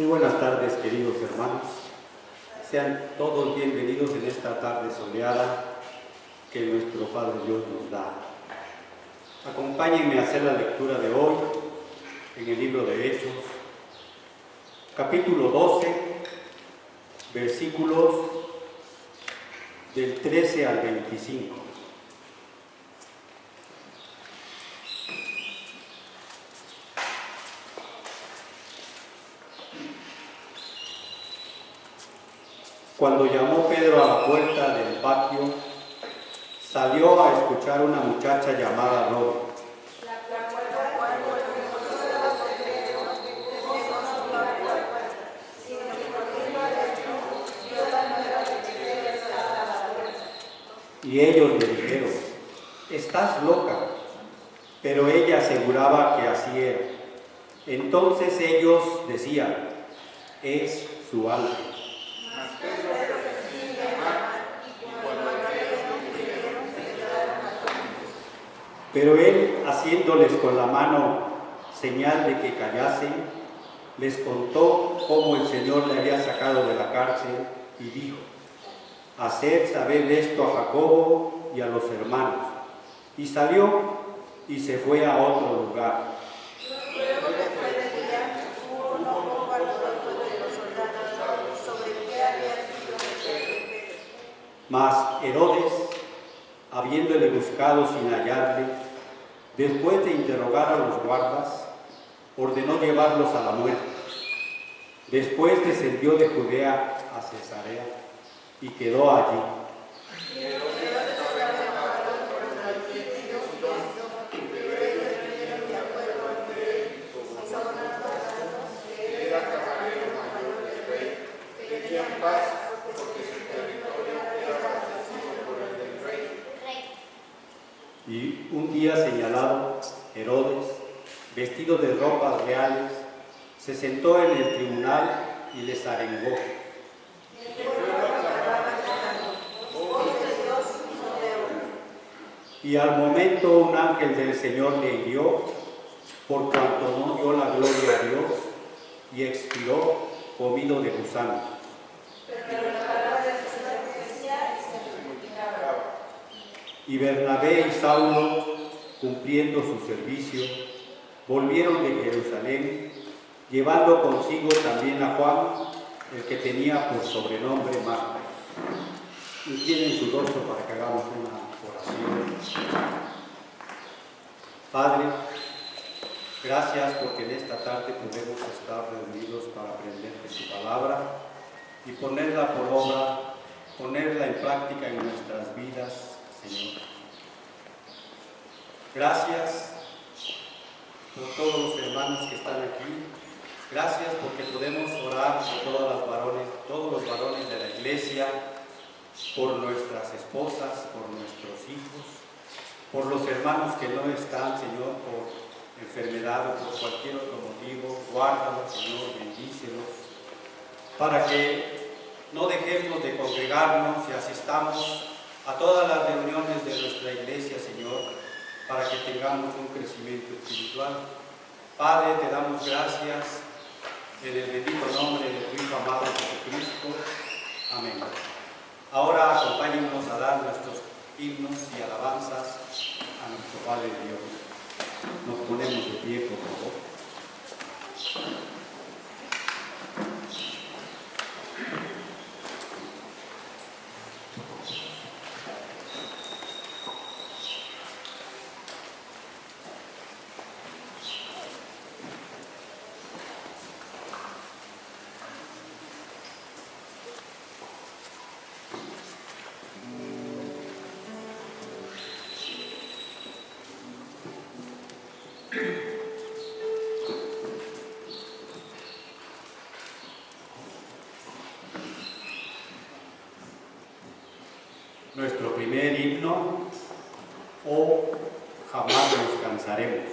buenas tardes, queridos hermanos. Sean todos bienvenidos en esta tarde soleada que nuestro Padre Dios nos da. Acompáñenme a hacer la lectura de hoy en el libro de Hechos, capítulo 12, versículos del 13 al 25. Cuando llamó Pedro a la puerta del patio, salió a escuchar una muchacha llamada Rode. Y ellos le dijeron: «Estás loca». Pero ella aseguraba que así era. Entonces ellos decían: «Es su alma». Pero él, haciéndoles con la mano señal de que callasen, les contó cómo el Señor le había sacado de la cárcel y dijo: «Haced saber esto a Jacobo y a los hermanos». Y salió y se fue a otro lugar. Mas Herodes, habiéndole buscado sin hallarle, después de interrogar a los guardas, ordenó llevarlos a la muerte. Después descendió de Judea a Cesarea y quedó allí. Y un día señalado, Herodes, vestido de ropas reales, se sentó en el tribunal y les arengó. Y al momento un ángel del Señor le hirió, por cuanto no dio la gloria a Dios, y expiró comido de gusanos. Y Bernabé y Saulo, cumpliendo su servicio, volvieron de Jerusalén, llevando consigo también a Juan, el que tenía por sobrenombre Marcos. Inclinen su rostro para que hagamos una oración. Padre, gracias porque en esta tarde podemos estar reunidos para aprender de tu palabra y ponerla por obra, ponerla en práctica en nuestras vidas, Señor. Gracias por todos los hermanos que están aquí. Gracias porque podemos orar por todos los varones de la iglesia, por nuestras esposas, por nuestros hijos, por los hermanos que no están, Señor, por enfermedad o por cualquier otro motivo. Guárdalos, Señor, bendícelos, para que no dejemos de congregarnos y asistamos a todas las reuniones de nuestra iglesia, Señor, para que tengamos un crecimiento espiritual. Padre, te damos gracias en el bendito nombre de tu Hijo amado Jesucristo. Amén. Ahora acompáñennos a dar nuestros himnos y alabanzas a nuestro Padre Dios. Nos ponemos de pie, por favor. Nuestro primer himno: «Oh, jamás nos cansaremos».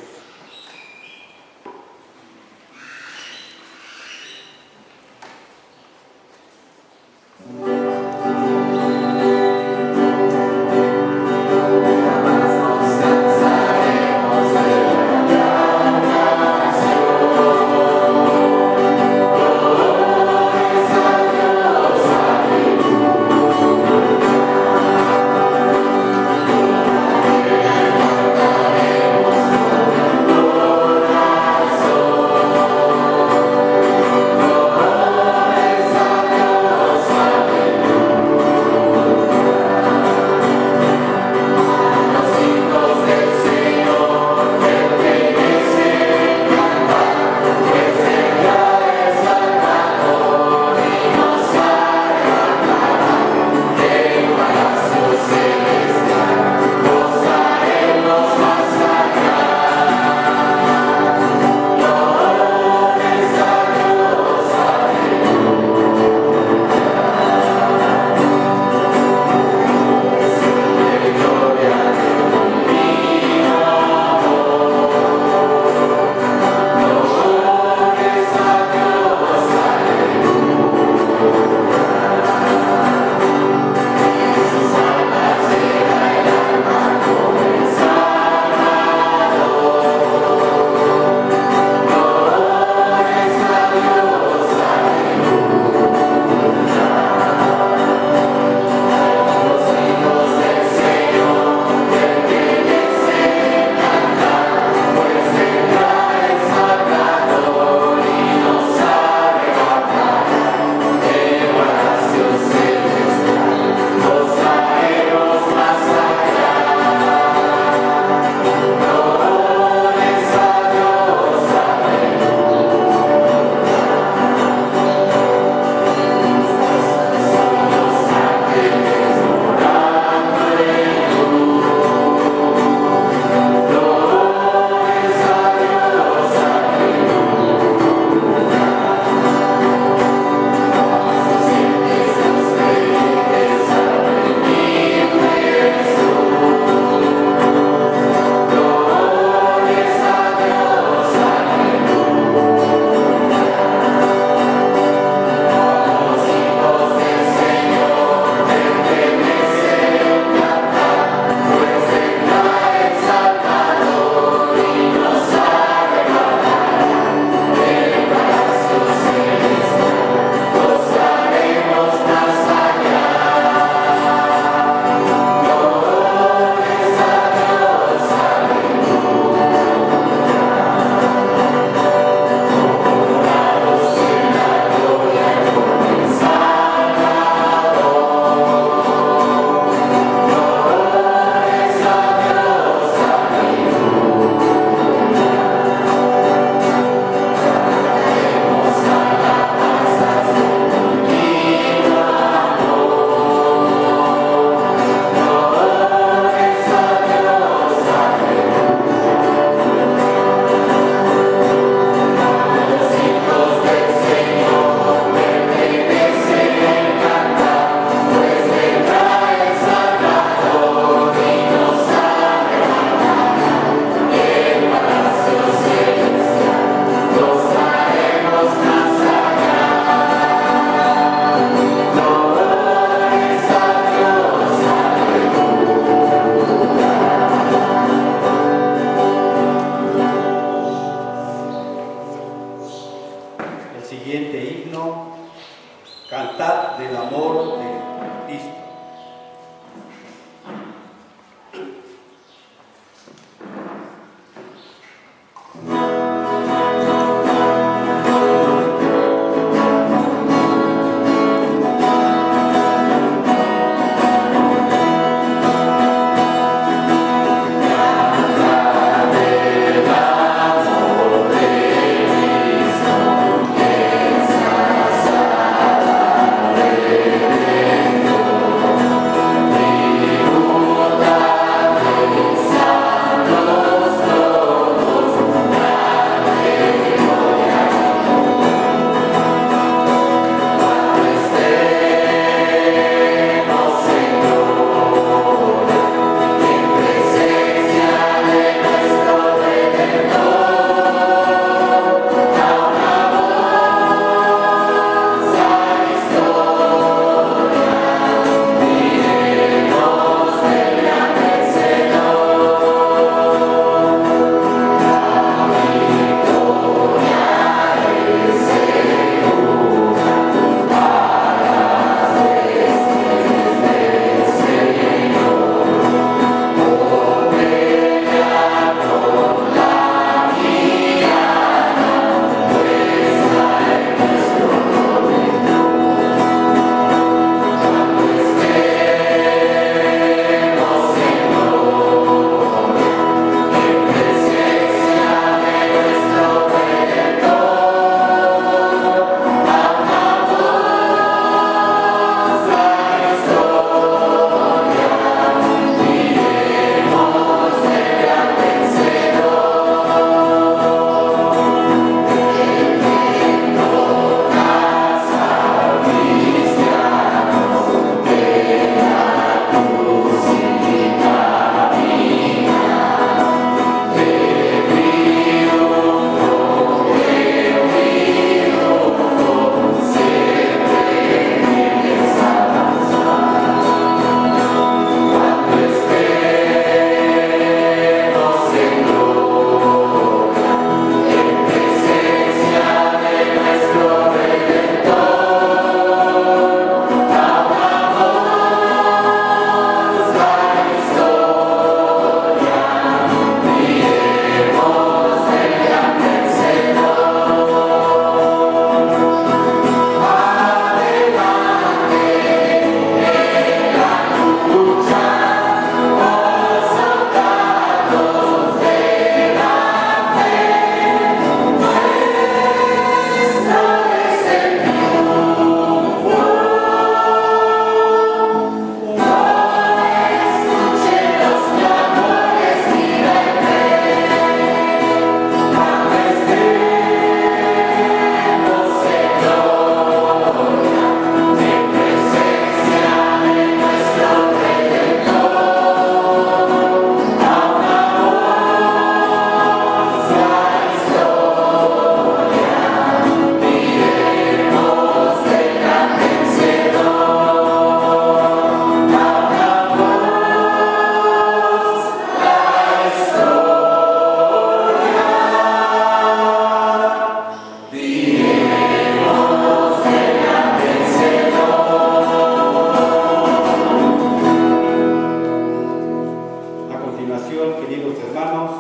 hermanos,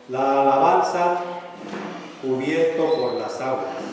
la alabanza cubierto por las aguas.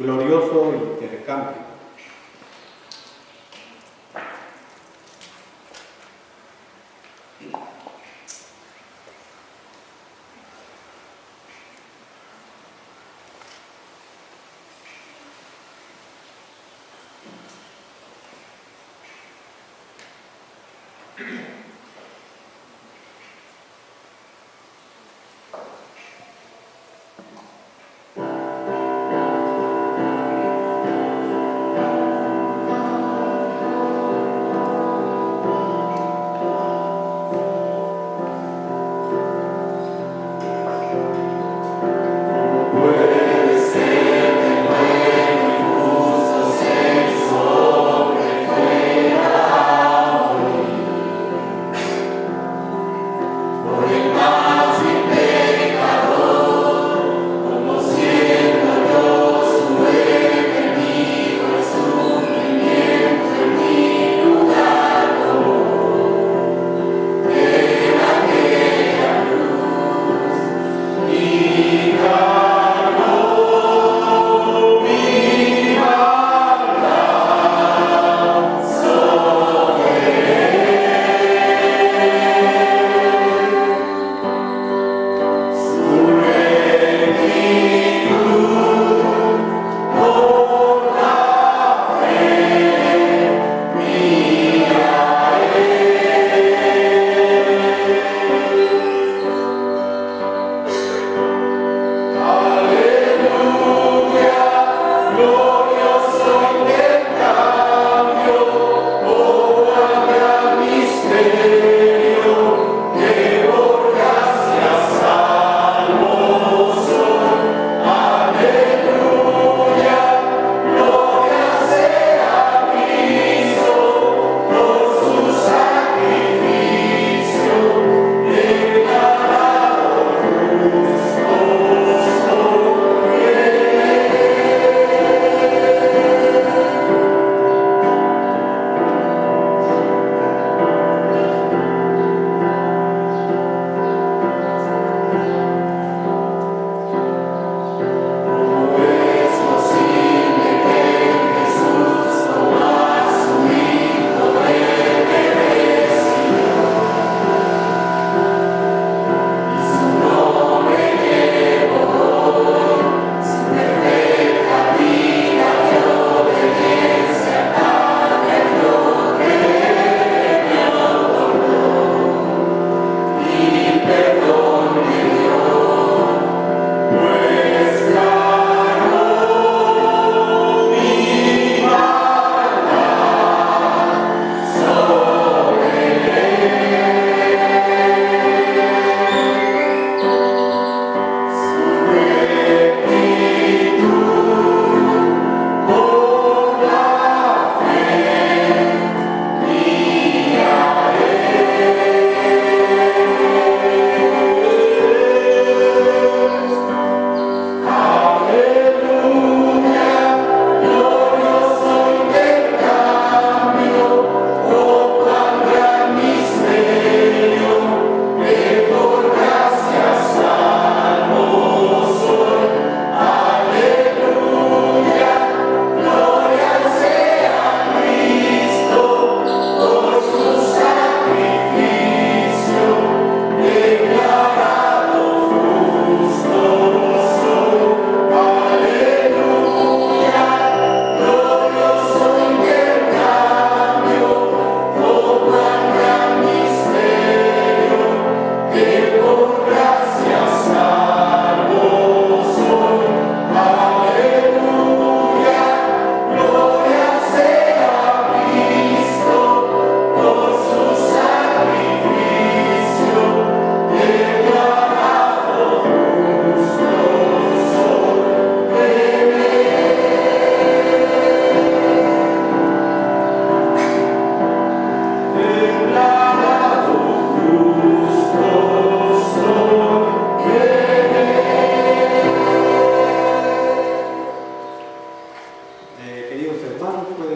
glorioso intercambio.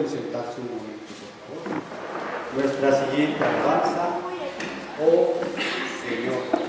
pueden sentarse un momento, por favor. Nuestra siguiente alabanza, oh Señor.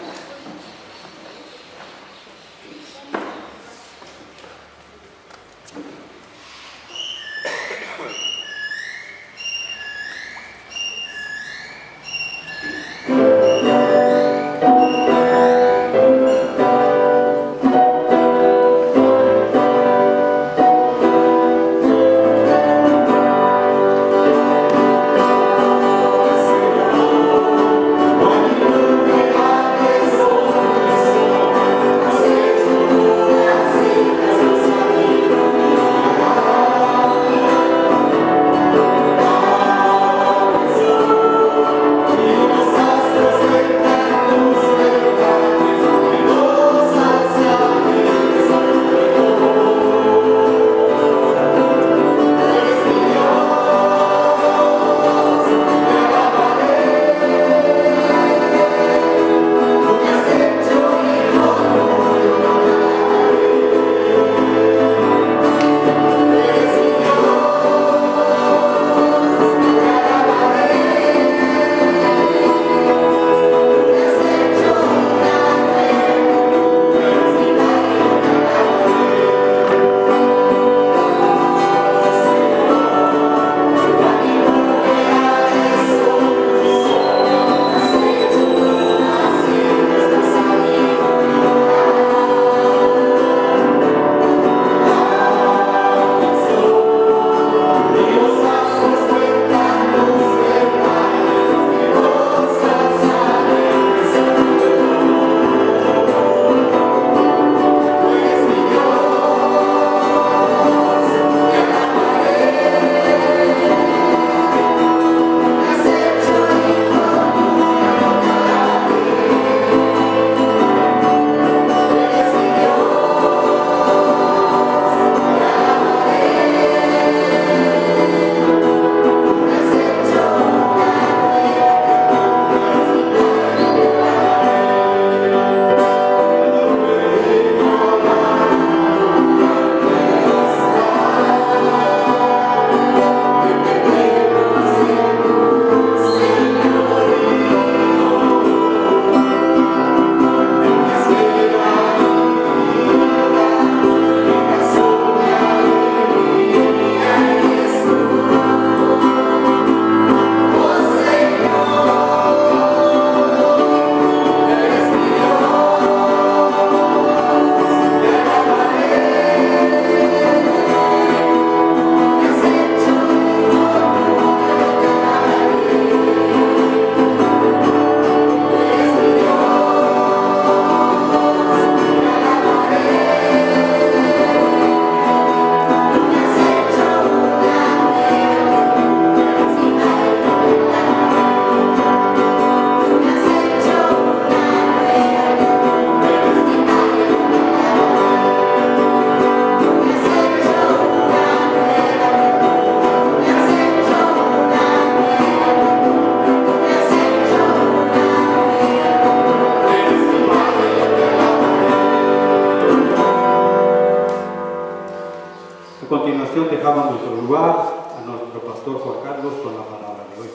Dejamos nuestro lugar a nuestro pastor Juan Carlos con la palabra de hoy.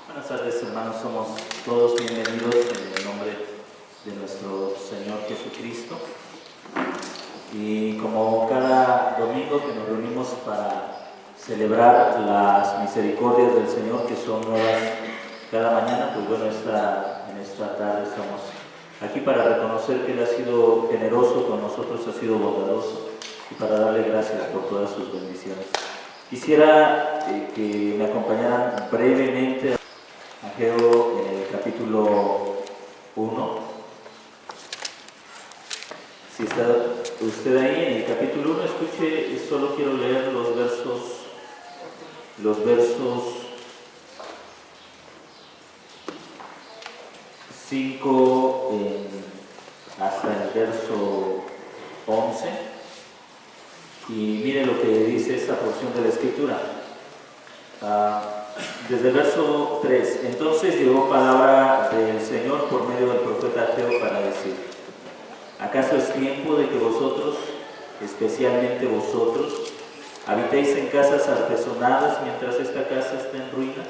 Buenas tardes, hermanos, somos todos bienvenidos en el nombre de nuestro Señor Jesucristo. Y como cada domingo que nos reunimos para celebrar las misericordias del Señor que son nuevas cada mañana, pues bueno, en esta tarde estamos aquí para reconocer que Él ha sido generoso con nosotros, ha sido bondadoso, y para darle gracias por todas sus bendiciones. Quisiera que me acompañaran brevemente a Ageo en el capítulo 1. Si está usted ahí en el capítulo 1, escuche, solo quiero leer los versos 5 hasta el verso 11. Y mire lo que dice esta porción de la Escritura. Desde el verso 3, entonces llegó palabra del Señor por medio del profeta Ageo para decir: ¿acaso es tiempo de que vosotros, especialmente vosotros, habitéis en casas artesonadas mientras esta casa está en ruinas?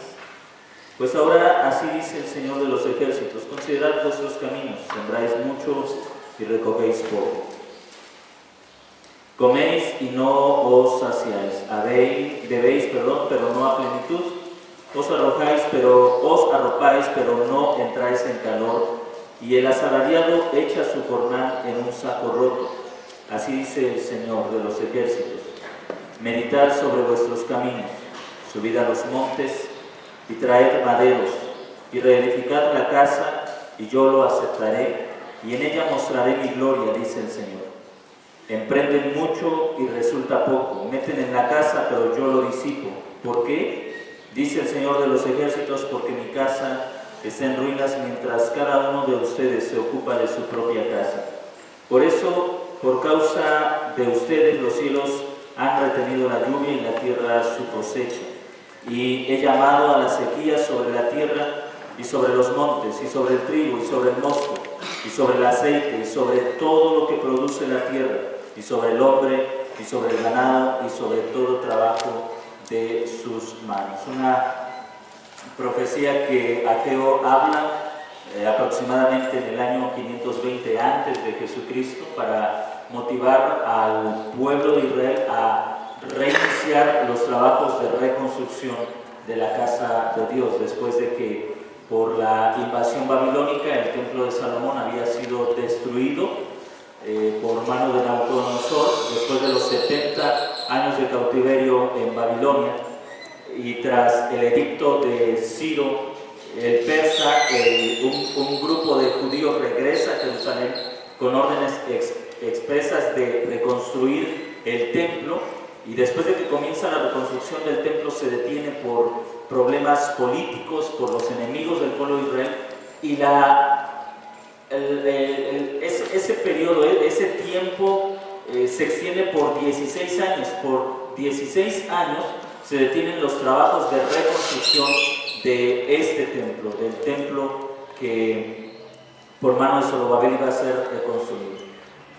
Pues ahora así dice el Señor de los ejércitos: considerad vuestros caminos, sembráis mucho y recogéis poco. Coméis y no os saciáis, bebéis, pero no a plenitud. Os arropáis, pero no entráis en calor. Y el asalariado echa su jornal en un saco roto. Así dice el Señor de los ejércitos: meditad sobre vuestros caminos, subid a los montes y traed maderos, y reedificad la casa, y yo lo aceptaré, y en ella mostraré mi gloria, dice el Señor. Emprenden mucho y resulta poco, meten en la casa, pero yo lo disipo. ¿Por qué? Dice el Señor de los ejércitos: porque mi casa está en ruinas mientras cada uno de ustedes se ocupa de su propia casa. Por eso, por causa de ustedes, los cielos han retenido la lluvia y la tierra su cosecha. Y he llamado a la sequía sobre la tierra y sobre los montes, y sobre el trigo, y sobre el mosto, y sobre el aceite, y sobre todo lo que produce la tierra, y sobre el hombre, y sobre el ganado, y sobre todo trabajo de sus manos. Una profecía que Ageo habla aproximadamente en el año 520 antes de Jesucristo, para motivar al pueblo de Israel a reiniciar los trabajos de reconstrucción de la casa de Dios, después de que por la invasión babilónica el templo de Salomón había sido destruido por mano de Nabucodonosor, después de los 70 años de cautiverio en Babilonia, y tras el edicto de Ciro el persa, un grupo de judíos regresa a Jerusalén con órdenes expresas de reconstruir el templo, y después de que comienza la reconstrucción del templo se detiene por problemas políticos, por los enemigos del pueblo de Israel, y ese periodo, ese tiempo se extiende por 16 años. Por 16 años se detienen los trabajos de reconstrucción de este templo, del templo que por mano de Zorobabel iba a ser reconstruido.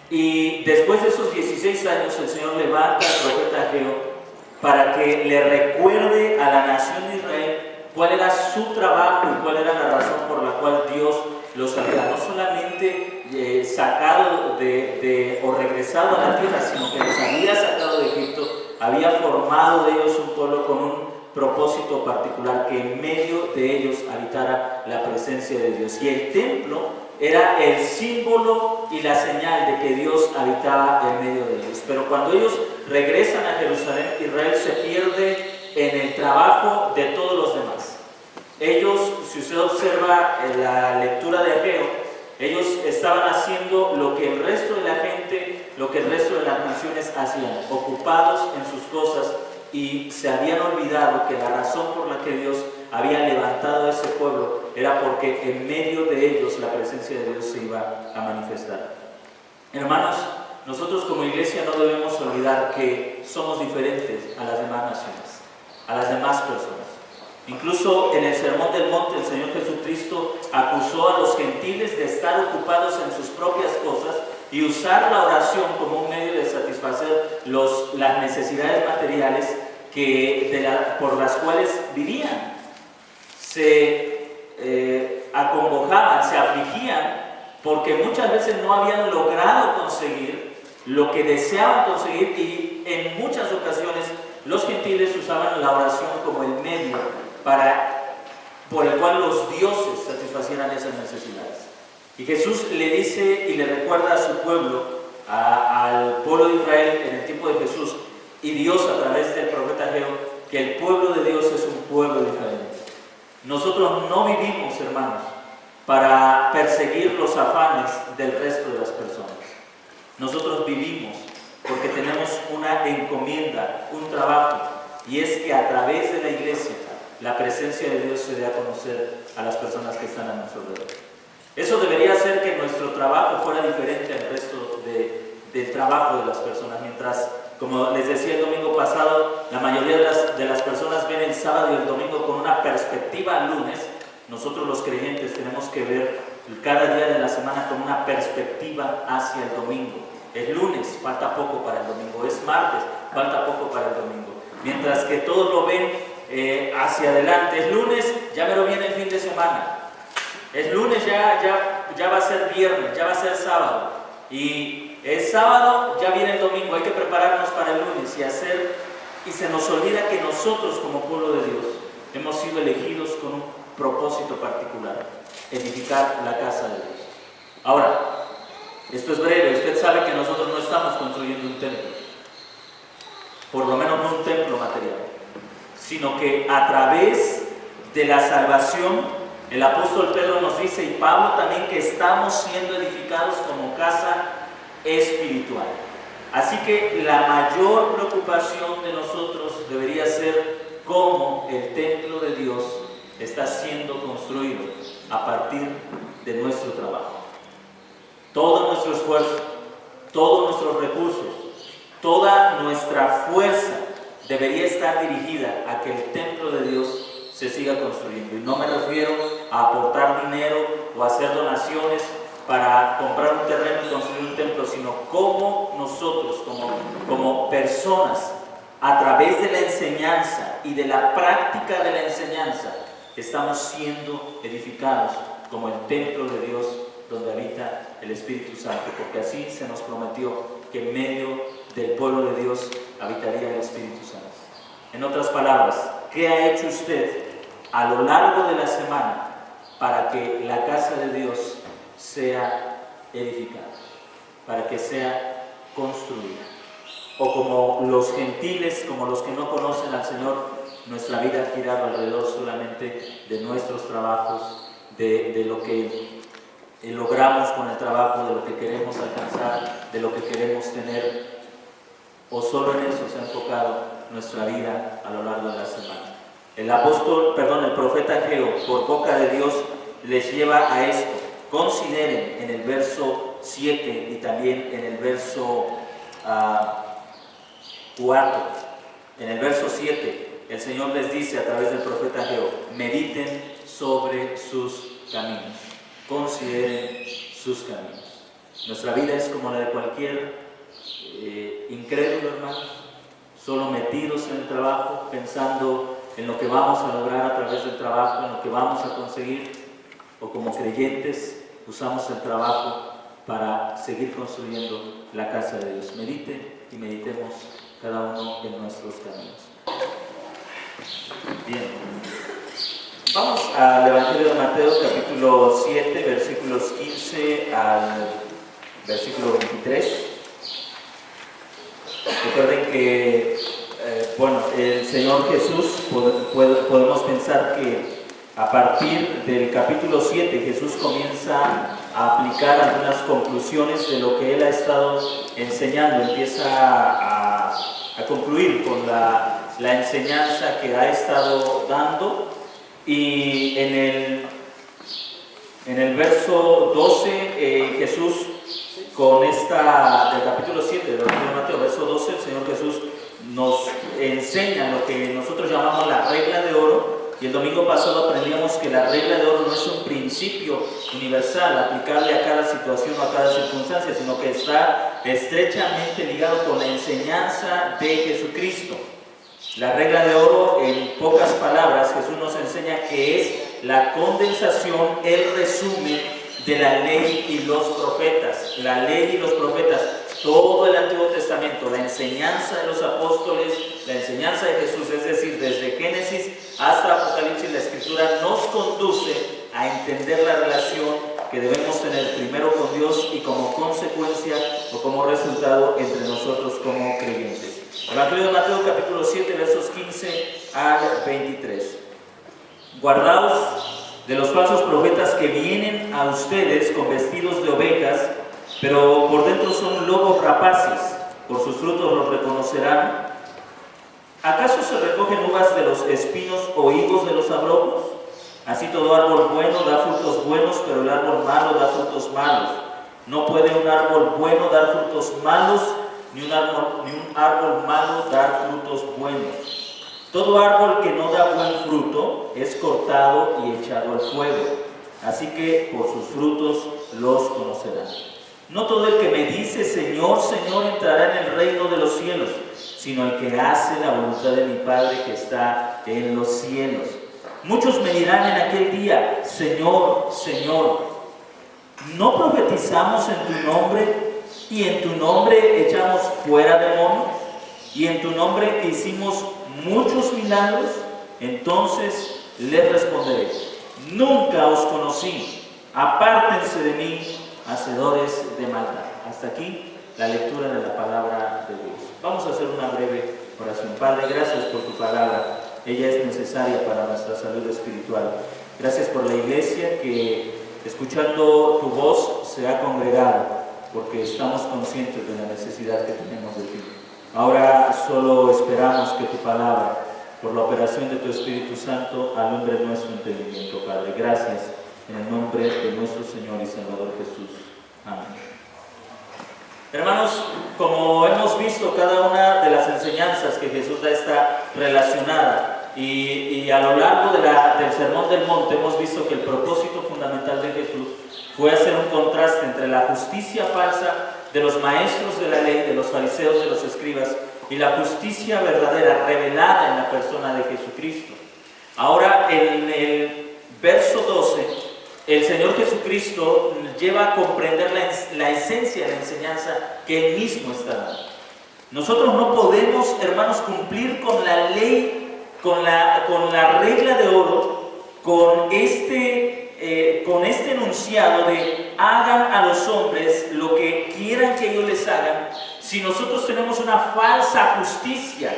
Y después de esos 16 años el Señor levanta al profeta Ageo para que le recuerde a la nación de Israel cuál era su trabajo y cuál era la razón por la cual Dios los había no solamente sacado o regresado a la tierra, sino que los había sacado de Egipto, había formado de ellos un pueblo con un propósito particular, que en medio de ellos habitara la presencia de Dios. Y el templo era el símbolo y la señal de que Dios habitaba en medio de ellos. Pero cuando ellos regresan a Jerusalén, Israel se pierde en el trabajo de todos los demás. Ellos, si usted observa en la lectura de Ageo, ellos estaban haciendo lo que el resto de la gente, lo que el resto de las naciones hacían, ocupados en sus cosas, y se habían olvidado que la razón por la que Dios había levantado a ese pueblo era porque en medio de ellos la presencia de Dios se iba a manifestar. Hermanos, nosotros como iglesia no debemos olvidar que somos diferentes a las demás naciones, a las demás personas. Incluso en el Sermón del Monte el Señor Jesucristo acusó a los gentiles de estar ocupados en sus propias cosas y usar la oración como un medio de satisfacer las necesidades materiales por las cuales vivían. Se acongojaban, se afligían, porque muchas veces no habían logrado conseguir lo que deseaban conseguir, y en muchas ocasiones los gentiles usaban la oración como el medio por el cual los dioses satisfacieran esas necesidades. Y Jesús le dice y le recuerda a su pueblo, al pueblo de Israel en el tiempo de Jesús, y Dios a través del profeta Ageo, que el pueblo de Dios es un pueblo diferente. Nosotros no vivimos, hermanos, para perseguir los afanes del resto de las personas. Nosotros vivimos porque tenemos una encomienda, un trabajo, y es que a través de la iglesia la presencia de Dios se dé a conocer a las personas que están a nuestro alrededor. Eso debería hacer que nuestro trabajo fuera diferente al resto del trabajo de las personas. Mientras, como les decía el domingo pasado, la mayoría de las personas ven el sábado sábado y el domingo con una perspectiva al lunes, nosotros los creyentes tenemos que ver cada día de la semana con una perspectiva hacia el domingo. Es lunes, falta poco para el domingo. Es martes, falta poco para el domingo. Mientras que todos lo ven hacia adelante. Es lunes, ya me lo viene el fin de semana. Es lunes, ya va a ser viernes, ya va a ser sábado. Y es sábado, ya viene el domingo. Hay que prepararnos para el lunes y se nos olvida que nosotros como pueblo de Dios hemos sido elegidos con un propósito particular: edificar la casa de Dios. Ahora, esto es breve. Usted sabe que nosotros no estamos construyendo un templo, por lo menos no un templo material, sino que a través de la salvación, el apóstol Pedro nos dice, y Pablo también, que estamos siendo edificados como casa espiritual. Así que la mayor preocupación de nosotros debería ser cómo el templo de Dios está siendo construido a partir de nuestro trabajo. Todo nuestro esfuerzo, todos nuestros recursos, toda nuestra fuerza debería estar dirigida a que el templo de Dios se siga construyendo. Y no me refiero a aportar dinero o hacer donaciones para comprar un terreno y construir un templo, sino cómo nosotros como personas, a través de la enseñanza y de la práctica de la enseñanza, estamos siendo edificados como el templo de Dios donde habita el Espíritu Santo, porque así se nos prometió que en medio del pueblo de Dios habitaría el Espíritu Santo. En otras palabras, ¿qué ha hecho usted a lo largo de la semana para que la casa de Dios sea edificada, para que sea construida? O como los gentiles, como los que no conocen al Señor, nuestra vida ha girado alrededor solamente de nuestros trabajos, de lo que logramos con el trabajo, de lo que queremos alcanzar, de lo que queremos tener, o solo en eso se ha enfocado nuestra vida a lo largo de la semana. El profeta Ageo, por boca de Dios, les lleva a esto. Consideren en el verso 7 y también en el verso 4. En el verso 7, el Señor les dice a través del profeta Ageo: mediten sobre sus caminos, consideren sus caminos. Nuestra vida es como la de cualquier incrédulo, hermanos, solo metidos en el trabajo, pensando en lo que vamos a lograr a través del trabajo, en lo que vamos a conseguir, o como creyentes usamos el trabajo para seguir construyendo la casa de Dios. Medite y meditemos cada uno en nuestros caminos. Bien, vamos al Evangelio de Mateo, capítulo 7, versículos 15 al versículo 23. Recuerden que el Señor Jesús, podemos pensar que a partir del capítulo 7 Jesús comienza a aplicar algunas conclusiones de lo que Él ha estado enseñando. Empieza a concluir con la enseñanza que ha estado dando, y en el verso 12 Jesús, del capítulo 7 del Evangelio de Mateo, verso 12, el Señor Jesús nos enseña lo que nosotros llamamos la regla de oro. Y el domingo pasado aprendíamos que la regla de oro no es un principio universal aplicable a cada situación o a cada circunstancia, sino que está estrechamente ligado con la enseñanza de Jesucristo. La regla de oro, en pocas palabras, Jesús nos enseña que es la condensación, el resumen de la ley y los profetas. La ley y los profetas, todo el Antiguo Testamento, la enseñanza de los apóstoles, la enseñanza de Jesús, es decir, desde Génesis hasta Apocalipsis, la Escritura nos conduce a entender la relación que debemos tener primero con Dios y como consecuencia o como resultado entre nosotros como creyentes. Evangelio de Mateo, capítulo 7, versos 15 al 23. Guardaos de los falsos profetas que vienen a ustedes con vestidos de ovejas, pero por dentro son lobos rapaces. Por sus frutos los reconocerán. ¿Acaso se recogen uvas de los espinos o higos de los abrojos? Así todo árbol bueno da frutos buenos, pero el árbol malo da frutos malos. No puede un árbol bueno dar frutos malos, ni un árbol malo dar frutos buenos. Todo árbol que no da buen fruto es cortado y echado al fuego. Así que por sus frutos los conocerán. No todo el que me dice Señor, Señor entrará en el reino de los cielos, sino el que hace la voluntad de mi Padre que está en los cielos. Muchos me dirán en aquel día, Señor, Señor, ¿no profetizamos en tu nombre y en tu nombre echamos fuera demonios y en tu nombre hicimos muchos milagros? Entonces les responderé, nunca os conocí, apártense de mí, hacedores de maldad. Hasta aquí la lectura de la palabra de Dios. Vamos a hacer una breve oración. Padre, gracias por tu palabra. Ella es necesaria para nuestra salud espiritual. Gracias por la iglesia que, escuchando tu voz, se ha congregado, porque estamos conscientes de la necesidad que tenemos de ti. Ahora solo esperamos que tu palabra, por la operación de tu Espíritu Santo, alumbre nuestro entendimiento, Padre. Gracias, en el nombre de nuestro Señor y Salvador Jesús. Amén. Hermanos, como hemos visto, cada una de las enseñanzas que Jesús da está relacionada y a lo largo del Sermón del Monte hemos visto que el propósito fundamental de Jesús fue hacer un contraste entre la justicia falsa de los maestros de la ley, de los fariseos, de los escribas, y la justicia verdadera revelada en la persona de Jesucristo. Ahora, en el verso 12, el Señor Jesucristo lleva a comprender la esencia de la enseñanza que Él mismo está dando. Nosotros no podemos, hermanos, cumplir con la ley, con la regla de oro, con este enunciado de hagan a los hombres lo que quieran que ellos les hagan, si nosotros tenemos una falsa justicia.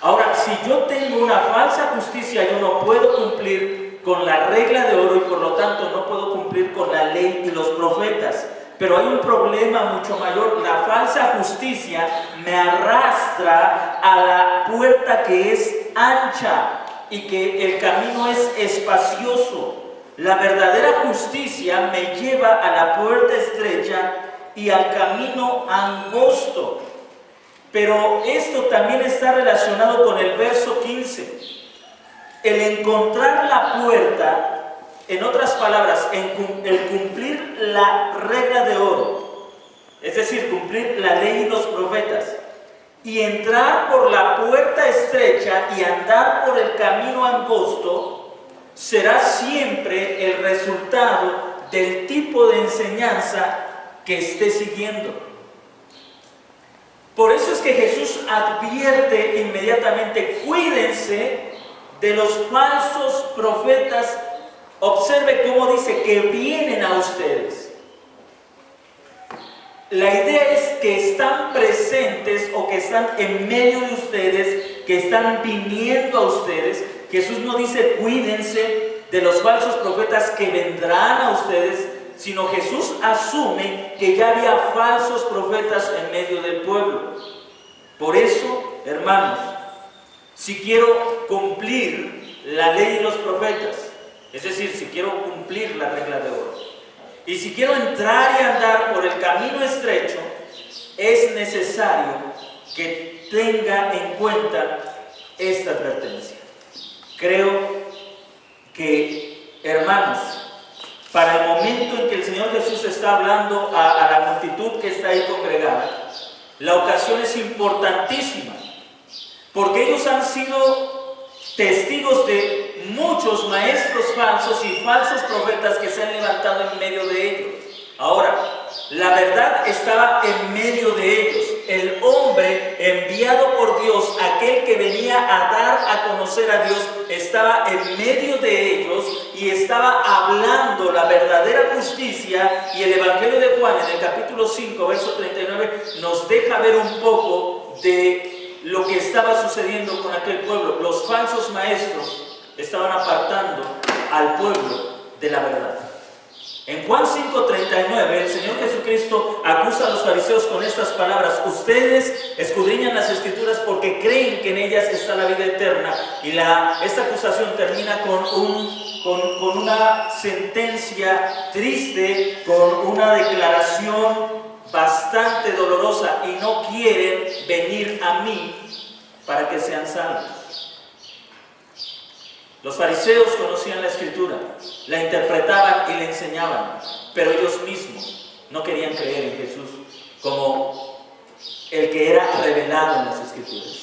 Ahora, si yo tengo una falsa justicia, yo no puedo cumplir con la regla de oro y por lo tanto no puedo cumplir con la ley y los profetas. Pero hay un problema mucho mayor. La falsa justicia me arrastra a la puerta que es ancha y que el camino es espacioso. La verdadera justicia me lleva a la puerta estrecha y al camino angosto. Pero esto también está relacionado con el verso 15. El encontrar la puerta, en otras palabras, el cumplir la regla de oro, es decir, cumplir la ley y los profetas, y entrar por la puerta estrecha y andar por el camino angosto, será siempre el resultado del tipo de enseñanza que esté siguiendo. Por eso es que Jesús advierte inmediatamente, cuídense de los falsos profetas. Observe cómo dice que vienen a ustedes. La idea es que están presentes o que están en medio de ustedes, que están viniendo a ustedes. Jesús no dice cuídense de los falsos profetas que vendrán a ustedes, sino Jesús asume que ya había falsos profetas en medio del pueblo. Por eso, hermanos, si quiero cumplir la ley y los profetas, es decir, si quiero cumplir la regla de oro, y si quiero entrar y andar por el camino estrecho, es necesario que tenga en cuenta esta advertencia. Creo que, hermanos, para el momento en que el Señor Jesús está hablando a la multitud que está ahí congregada, la ocasión es importantísima, porque ellos han sido testigos de muchos maestros falsos y falsos profetas que se han levantado en medio de ellos. Ahora, la verdad estaba en medio de ellos. El hombre enviado por Dios, aquel que venía a dar a conocer a Dios, estaba en medio de ellos y estaba hablando la verdadera justicia. Y el Evangelio de Juan, en el capítulo 5, verso 39, nos deja ver un poco de lo que estaba sucediendo con aquel pueblo. Los falsos maestros estaban apartando al pueblo de la verdad. En Juan 5:39, el Señor Jesucristo acusa a los fariseos con estas palabras: ustedes escudriñan las Escrituras porque creen que en ellas está la vida eterna. Y esta acusación termina con una sentencia triste, con una declaración bastante dolorosa: y no quieren venir a mí para que sean salvos. Los fariseos conocían la Escritura, la interpretaban y la enseñaban, pero ellos mismos no querían creer en Jesús como el que era revelado en las Escrituras.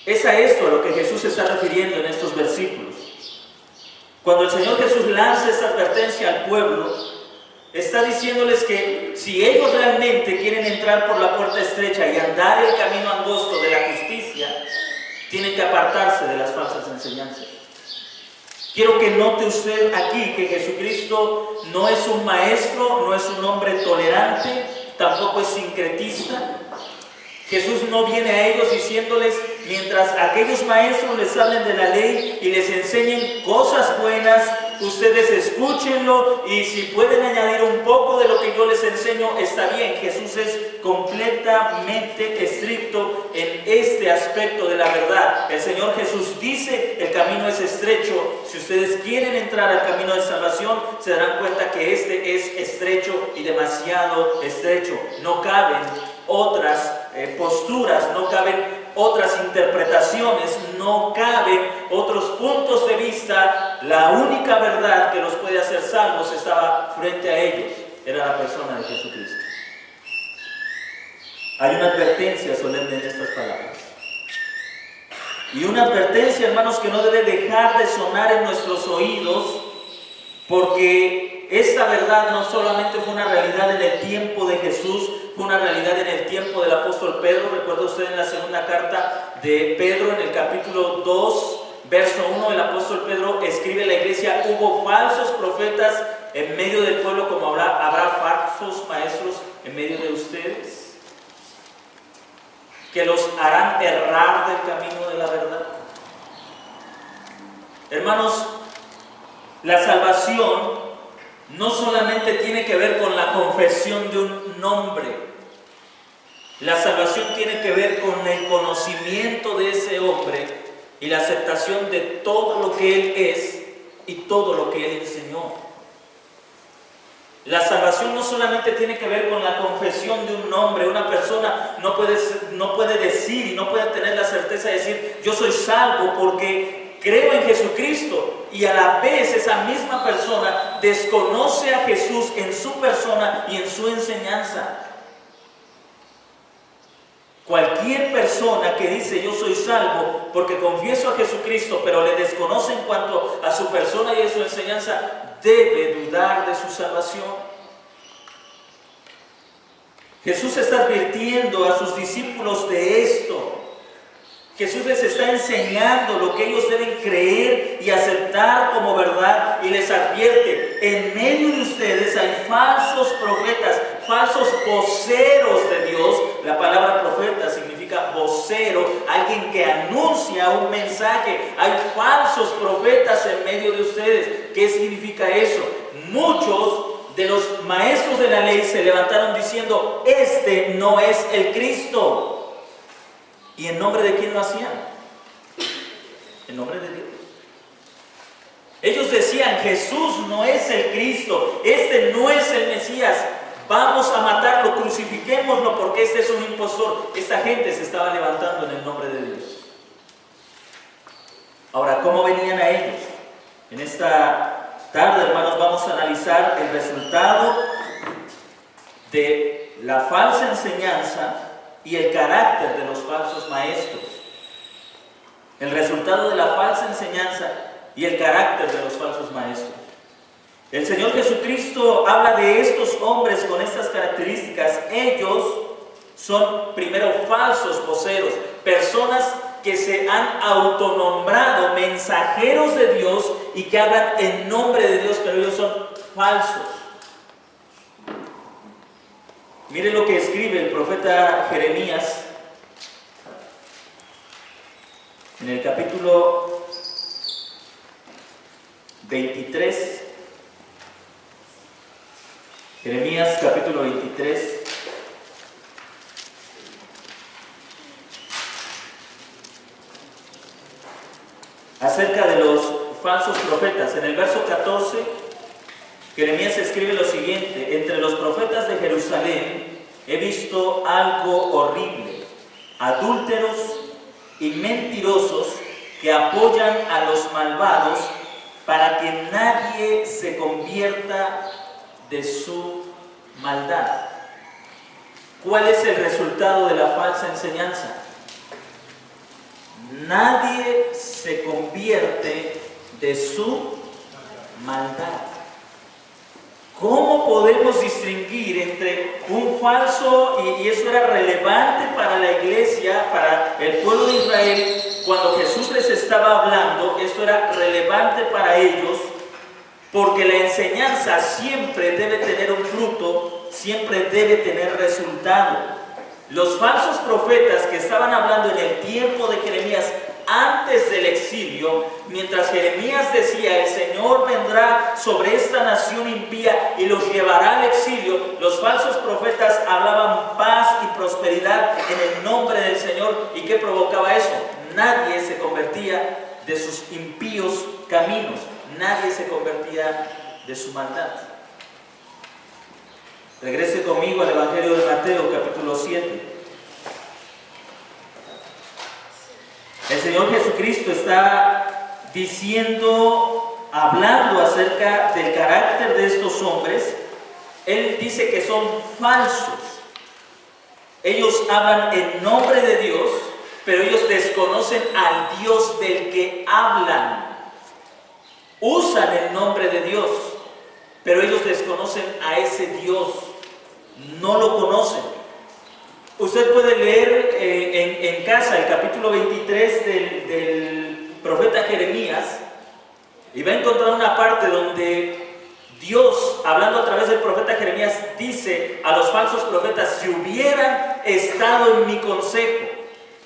Es a esto a lo que Jesús se está refiriendo en estos versículos. Cuando el Señor Jesús lanza esta advertencia al pueblo, está diciéndoles que si ellos realmente quieren entrar por la puerta estrecha y andar el camino angosto de la justicia, tienen que apartarse de las falsas enseñanzas. Quiero que note usted aquí que Jesucristo no es un maestro, no es un hombre tolerante, tampoco es sincretista. Jesús no viene a ellos diciéndoles, mientras aquellos maestros les hablen de la ley y les enseñen cosas buenas, ustedes escúchenlo y si pueden añadir un poco de lo que yo les enseño, está bien. Jesús es completamente estricto en este aspecto de la verdad. El Señor Jesús dice, el camino es estrecho. Si ustedes quieren entrar al camino de salvación, se darán cuenta que este es estrecho y demasiado estrecho. No caben otras posturas, no caben otras interpretaciones, no caben otros puntos de vista. La única verdad que los puede hacer salvos estaba frente a ellos, era la persona de Jesucristo. Hay una advertencia solemne en estas palabras, y una advertencia, hermanos, que no debe dejar de sonar en nuestros oídos, porque esta verdad no solamente fue una realidad en el tiempo de Jesús, fue una realidad en el tiempo del apóstol Pedro. Recuerda usted en la segunda carta de Pedro, en el capítulo 2, verso 1, el apóstol Pedro escribe a la iglesia: hubo falsos profetas en medio del pueblo, como habrá falsos maestros en medio de ustedes, que los harán errar del camino de la verdad. Hermanos, la salvación no solamente tiene que ver con la confesión de un nombre. La salvación tiene que ver con el conocimiento de ese hombre y la aceptación de todo lo que él es y todo lo que él enseñó. La salvación no solamente tiene que ver con la confesión de un nombre. Una persona no puede decir y no puede tener la certeza de decir: yo soy salvo porque creo en Jesucristo, y a la vez esa misma persona desconoce a Jesús en su persona y en su enseñanza. Cualquier persona que dice yo soy salvo porque confieso a Jesucristo, pero le desconoce en cuanto a su persona y a su enseñanza, debe dudar de su salvación. Jesús está advirtiendo a sus discípulos de esto. Jesús les está enseñando lo que ellos deben creer y aceptar como verdad, y les advierte: en medio de ustedes hay falsos profetas, falsos voceros de Dios. La palabra profeta significa vocero, alguien que anuncia un mensaje. Hay falsos profetas en medio de ustedes. ¿Qué significa eso? Muchos de los maestros de la ley se levantaron diciendo: este no es el Cristo. ¿Y en nombre de quién lo hacían? En nombre de Dios. Ellos decían: Jesús no es el Cristo, este no es el Mesías, vamos a matarlo, crucifiquémoslo porque este es un impostor. Esta gente se estaba levantando en el nombre de Dios. Ahora, ¿cómo venían a ellos? En esta tarde, hermanos, vamos a analizar el resultado de la falsa enseñanza y el carácter de los falsos maestros. El resultado de la falsa enseñanza y el carácter de los falsos maestros. El Señor Jesucristo habla de estos hombres con estas características. Ellos son primero falsos voceros, personas que se han autonombrado mensajeros de Dios y que hablan en nombre de Dios, pero ellos son falsos. Mire lo que escribe el profeta Jeremías en el capítulo 23. Jeremías capítulo 23. Acerca de los falsos profetas. En el verso 14, Jeremías escribe lo siguiente: entre los profetas de Jerusalén he visto algo horrible, adúlteros y mentirosos que apoyan a los malvados para que nadie se convierta de su maldad. ¿Cuál es el resultado de la falsa enseñanza? Nadie se convierte de su maldad. ¿Cómo podemos distinguir entre un falso, y eso era relevante para la iglesia, para el pueblo de Israel, cuando Jesús les estaba hablando, esto era relevante para ellos, porque la enseñanza siempre debe tener un fruto, siempre debe tener resultado. Los falsos profetas que estaban hablando en el tiempo de Jeremías, antes del exilio, mientras Jeremías decía, el Señor vendrá sobre esta nación impía y los llevará al exilio, los falsos profetas hablaban paz y prosperidad en el nombre del Señor. ¿Y qué provocaba eso? Nadie se convertía de sus impíos caminos, nadie se convertía de su maldad. Regrese conmigo al Evangelio de Mateo, capítulo 7. El Señor Jesucristo está diciendo, hablando acerca del carácter de estos hombres. Él dice que son falsos. Ellos hablan en nombre de Dios, pero ellos desconocen al Dios del que hablan. Usan el nombre de Dios, pero ellos desconocen a ese Dios. No lo conocen. Usted puede leer en casa el capítulo 23 del profeta Jeremías y va a encontrar una parte donde Dios, hablando a través del profeta Jeremías, dice a los falsos profetas: si hubieran estado en mi consejo,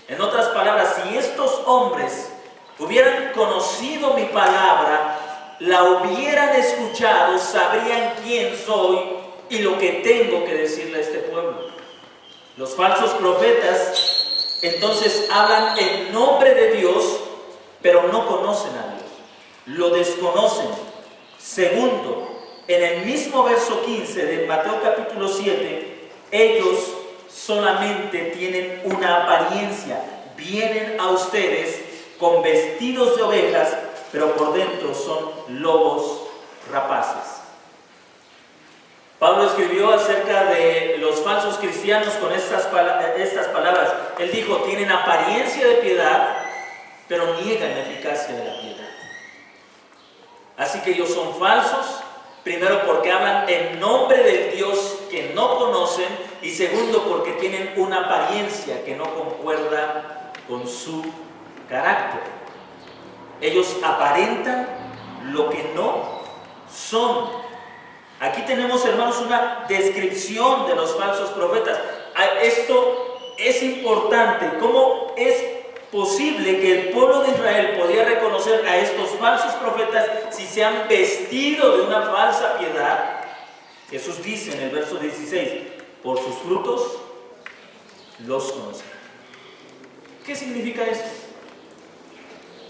en otras palabras, si estos hombres hubieran conocido mi palabra, la hubieran escuchado, sabrían quién soy y lo que tengo que decirle a este pueblo. Los falsos profetas entonces hablan en nombre de Dios, pero no conocen a Dios, lo desconocen. Segundo, en el mismo verso 15 de Mateo capítulo 7, ellos solamente tienen una apariencia. Vienen a ustedes con vestidos de ovejas, pero por dentro son lobos rapaces. Pablo escribió acerca de los falsos cristianos con estas palabras. Él dijo: tienen apariencia de piedad, pero niegan la eficacia de la piedad. Así que ellos son falsos, primero porque hablan en nombre del Dios que no conocen, y segundo porque tienen una apariencia que no concuerda con su carácter. Ellos aparentan lo que no son. Aquí tenemos, hermanos, una descripción de los falsos profetas. Esto es importante. ¿Cómo es posible que el pueblo de Israel podía reconocer a estos falsos profetas si se han vestido de una falsa piedad? Jesús dice en el verso 16: por sus frutos los conocen. ¿Qué significa esto?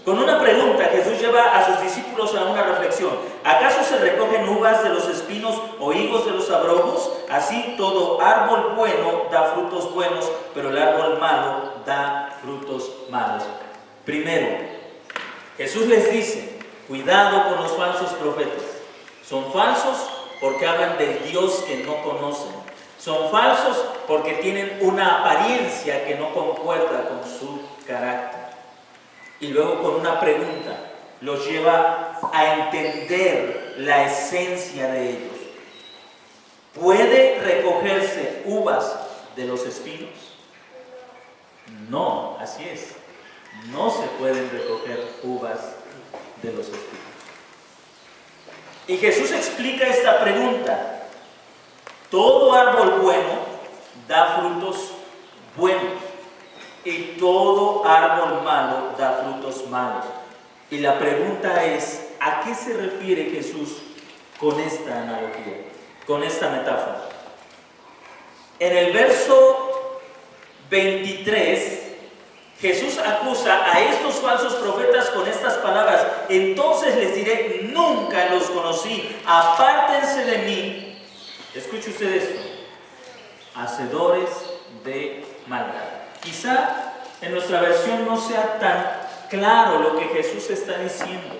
Con una pregunta, Jesús lleva a sus discípulos a una reflexión. ¿Acaso se recogen uvas de los espinos o higos de los abrojos? Así todo árbol bueno da frutos buenos, pero el árbol malo da frutos malos. Primero, Jesús les dice: cuidado con los falsos profetas. Son falsos porque hablan del Dios que no conocen. Son falsos porque tienen una apariencia que no concuerda con su carácter. Y luego, con una pregunta, los lleva a entender la esencia de ellos. ¿Puede recogerse uvas de los espinos? No, así es. No se pueden recoger uvas de los espinos. Y Jesús explica esta pregunta. Todo árbol bueno da frutos buenos, y todo árbol malo da frutos malos. Y la pregunta es: ¿a qué se refiere Jesús con esta analogía, con esta metáfora? En el verso 23, Jesús acusa a estos falsos profetas con estas palabras: entonces les diré, nunca los conocí, apártense de mí. Escuche usted esto: hacedores de maldad. Quizá en nuestra versión no sea tan claro lo que Jesús está diciendo.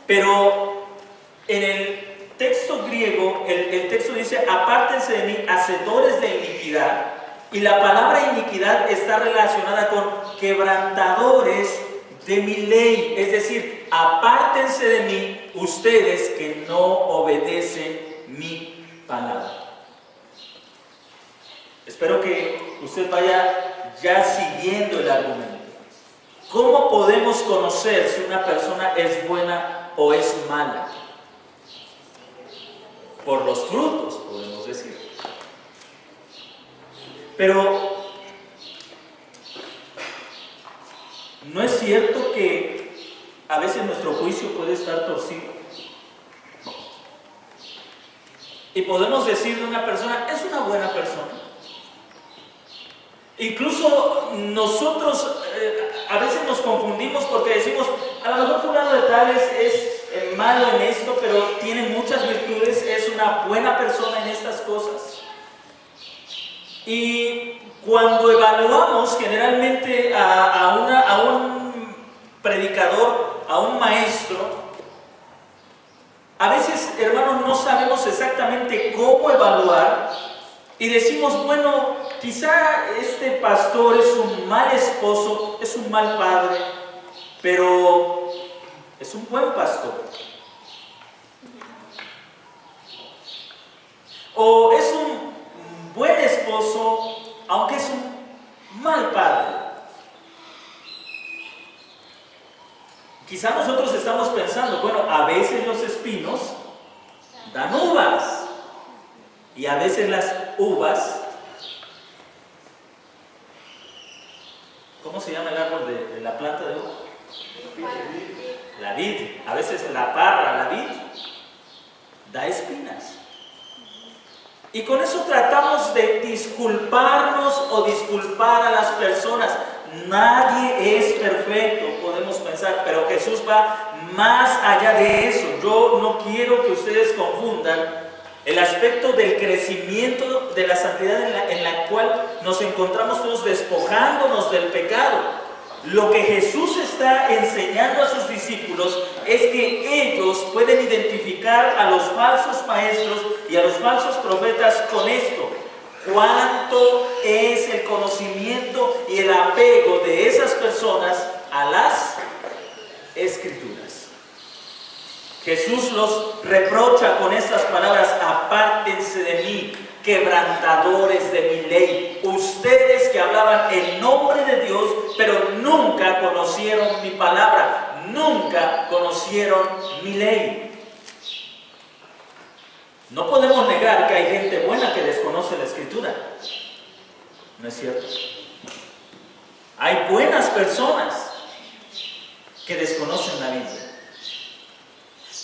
Pero en el texto griego, el texto dice: apártense de mí, hacedores de iniquidad. Y la palabra iniquidad está relacionada con quebrantadores de mi ley. Es decir, apártense de mí ustedes que no obedecen mi palabra. Espero que usted vaya ya siguiendo el argumento. ¿Cómo podemos conocer si una persona es buena o es mala? Por los frutos, podemos decir. Pero ¿no es cierto que a veces nuestro juicio puede estar torcido? Y podemos decir de una persona: es una buena persona. Incluso nosotros a veces nos confundimos porque decimos: a lo mejor fulano de tal es malo en esto, pero tiene muchas virtudes, es una buena persona en estas cosas. Y cuando evaluamos generalmente a un predicador, a un maestro, a veces, hermanos, no sabemos exactamente cómo evaluar y decimos: bueno, quizá este pastor es un mal esposo, es un mal padre, pero es un buen pastor. O es un buen esposo, aunque es un mal padre. Quizá nosotros estamos pensando: bueno, a veces los espinos dan uvas y a veces las uvas, ¿cómo se llama el árbol de la planta de uva? La vid. A veces la parra, la vid, da espinas. Y con eso tratamos de disculparnos o disculpar a las personas. Nadie es perfecto, podemos pensar, pero Jesús va más allá de eso. Yo no quiero que ustedes confundan el aspecto del crecimiento de la santidad en la cual nos encontramos todos despojándonos del pecado. Lo que Jesús está enseñando a sus discípulos es que ellos pueden identificar a los falsos maestros y a los falsos profetas con esto: cuánto es el conocimiento y el apego de esas personas a las Escrituras. Jesús los reprocha con estas palabras: apártense de mí, quebrantadores de mi ley. Ustedes que hablaban en nombre de Dios, pero nunca conocieron mi palabra, nunca conocieron mi ley. No podemos negar que hay gente buena que desconoce la Escritura. ¿No es cierto? Hay buenas personas que desconocen la Biblia.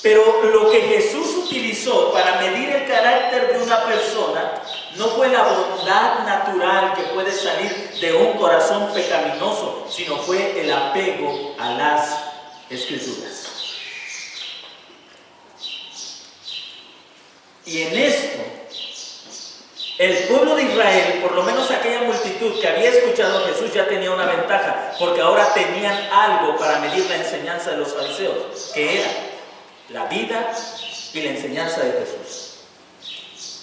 Pero lo que Jesús utilizó para medir el carácter de una persona no fue la bondad natural que puede salir de un corazón pecaminoso, sino fue el apego a las Escrituras. Y en esto, el pueblo de Israel, por lo menos aquella multitud que había escuchado a Jesús, ya tenía una ventaja, porque ahora tenían algo para medir la enseñanza de los fariseos, que era la vida y la enseñanza de Jesús.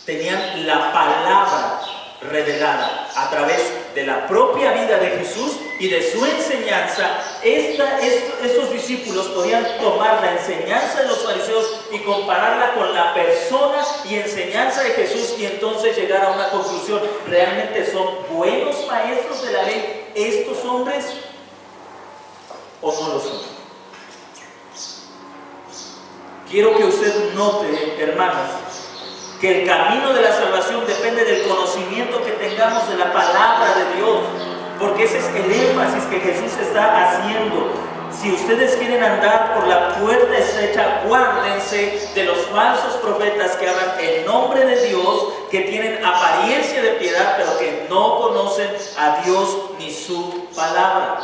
Tenían la palabra revelada a través de la propia vida de Jesús y de su enseñanza. Estos discípulos podían tomar la enseñanza de los fariseos y compararla con la persona y enseñanza de Jesús, y entonces llegar a una conclusión: ¿realmente son buenos maestros de la ley estos hombres o no lo son? Quiero que usted note, hermanos, que el camino de la salvación depende del conocimiento que tengamos de la palabra de Dios, porque ese es el énfasis que Jesús está haciendo. Si ustedes quieren andar por la puerta estrecha, guárdense de los falsos profetas que hablan en nombre de Dios, que tienen apariencia de piedad, pero que no conocen a Dios ni su palabra.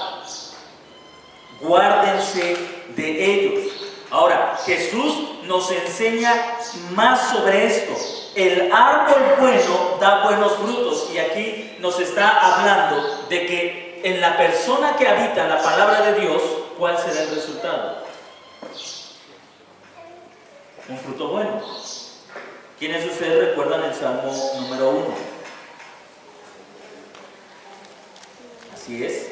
Guárdense de ellos. Ahora, Jesús nos enseña más sobre esto. El árbol bueno da buenos frutos, y aquí nos está hablando de que en la persona que habita la palabra de Dios, ¿cuál será el resultado? Un fruto bueno. ¿Quiénes de ustedes recuerdan el Salmo número 1? Así es.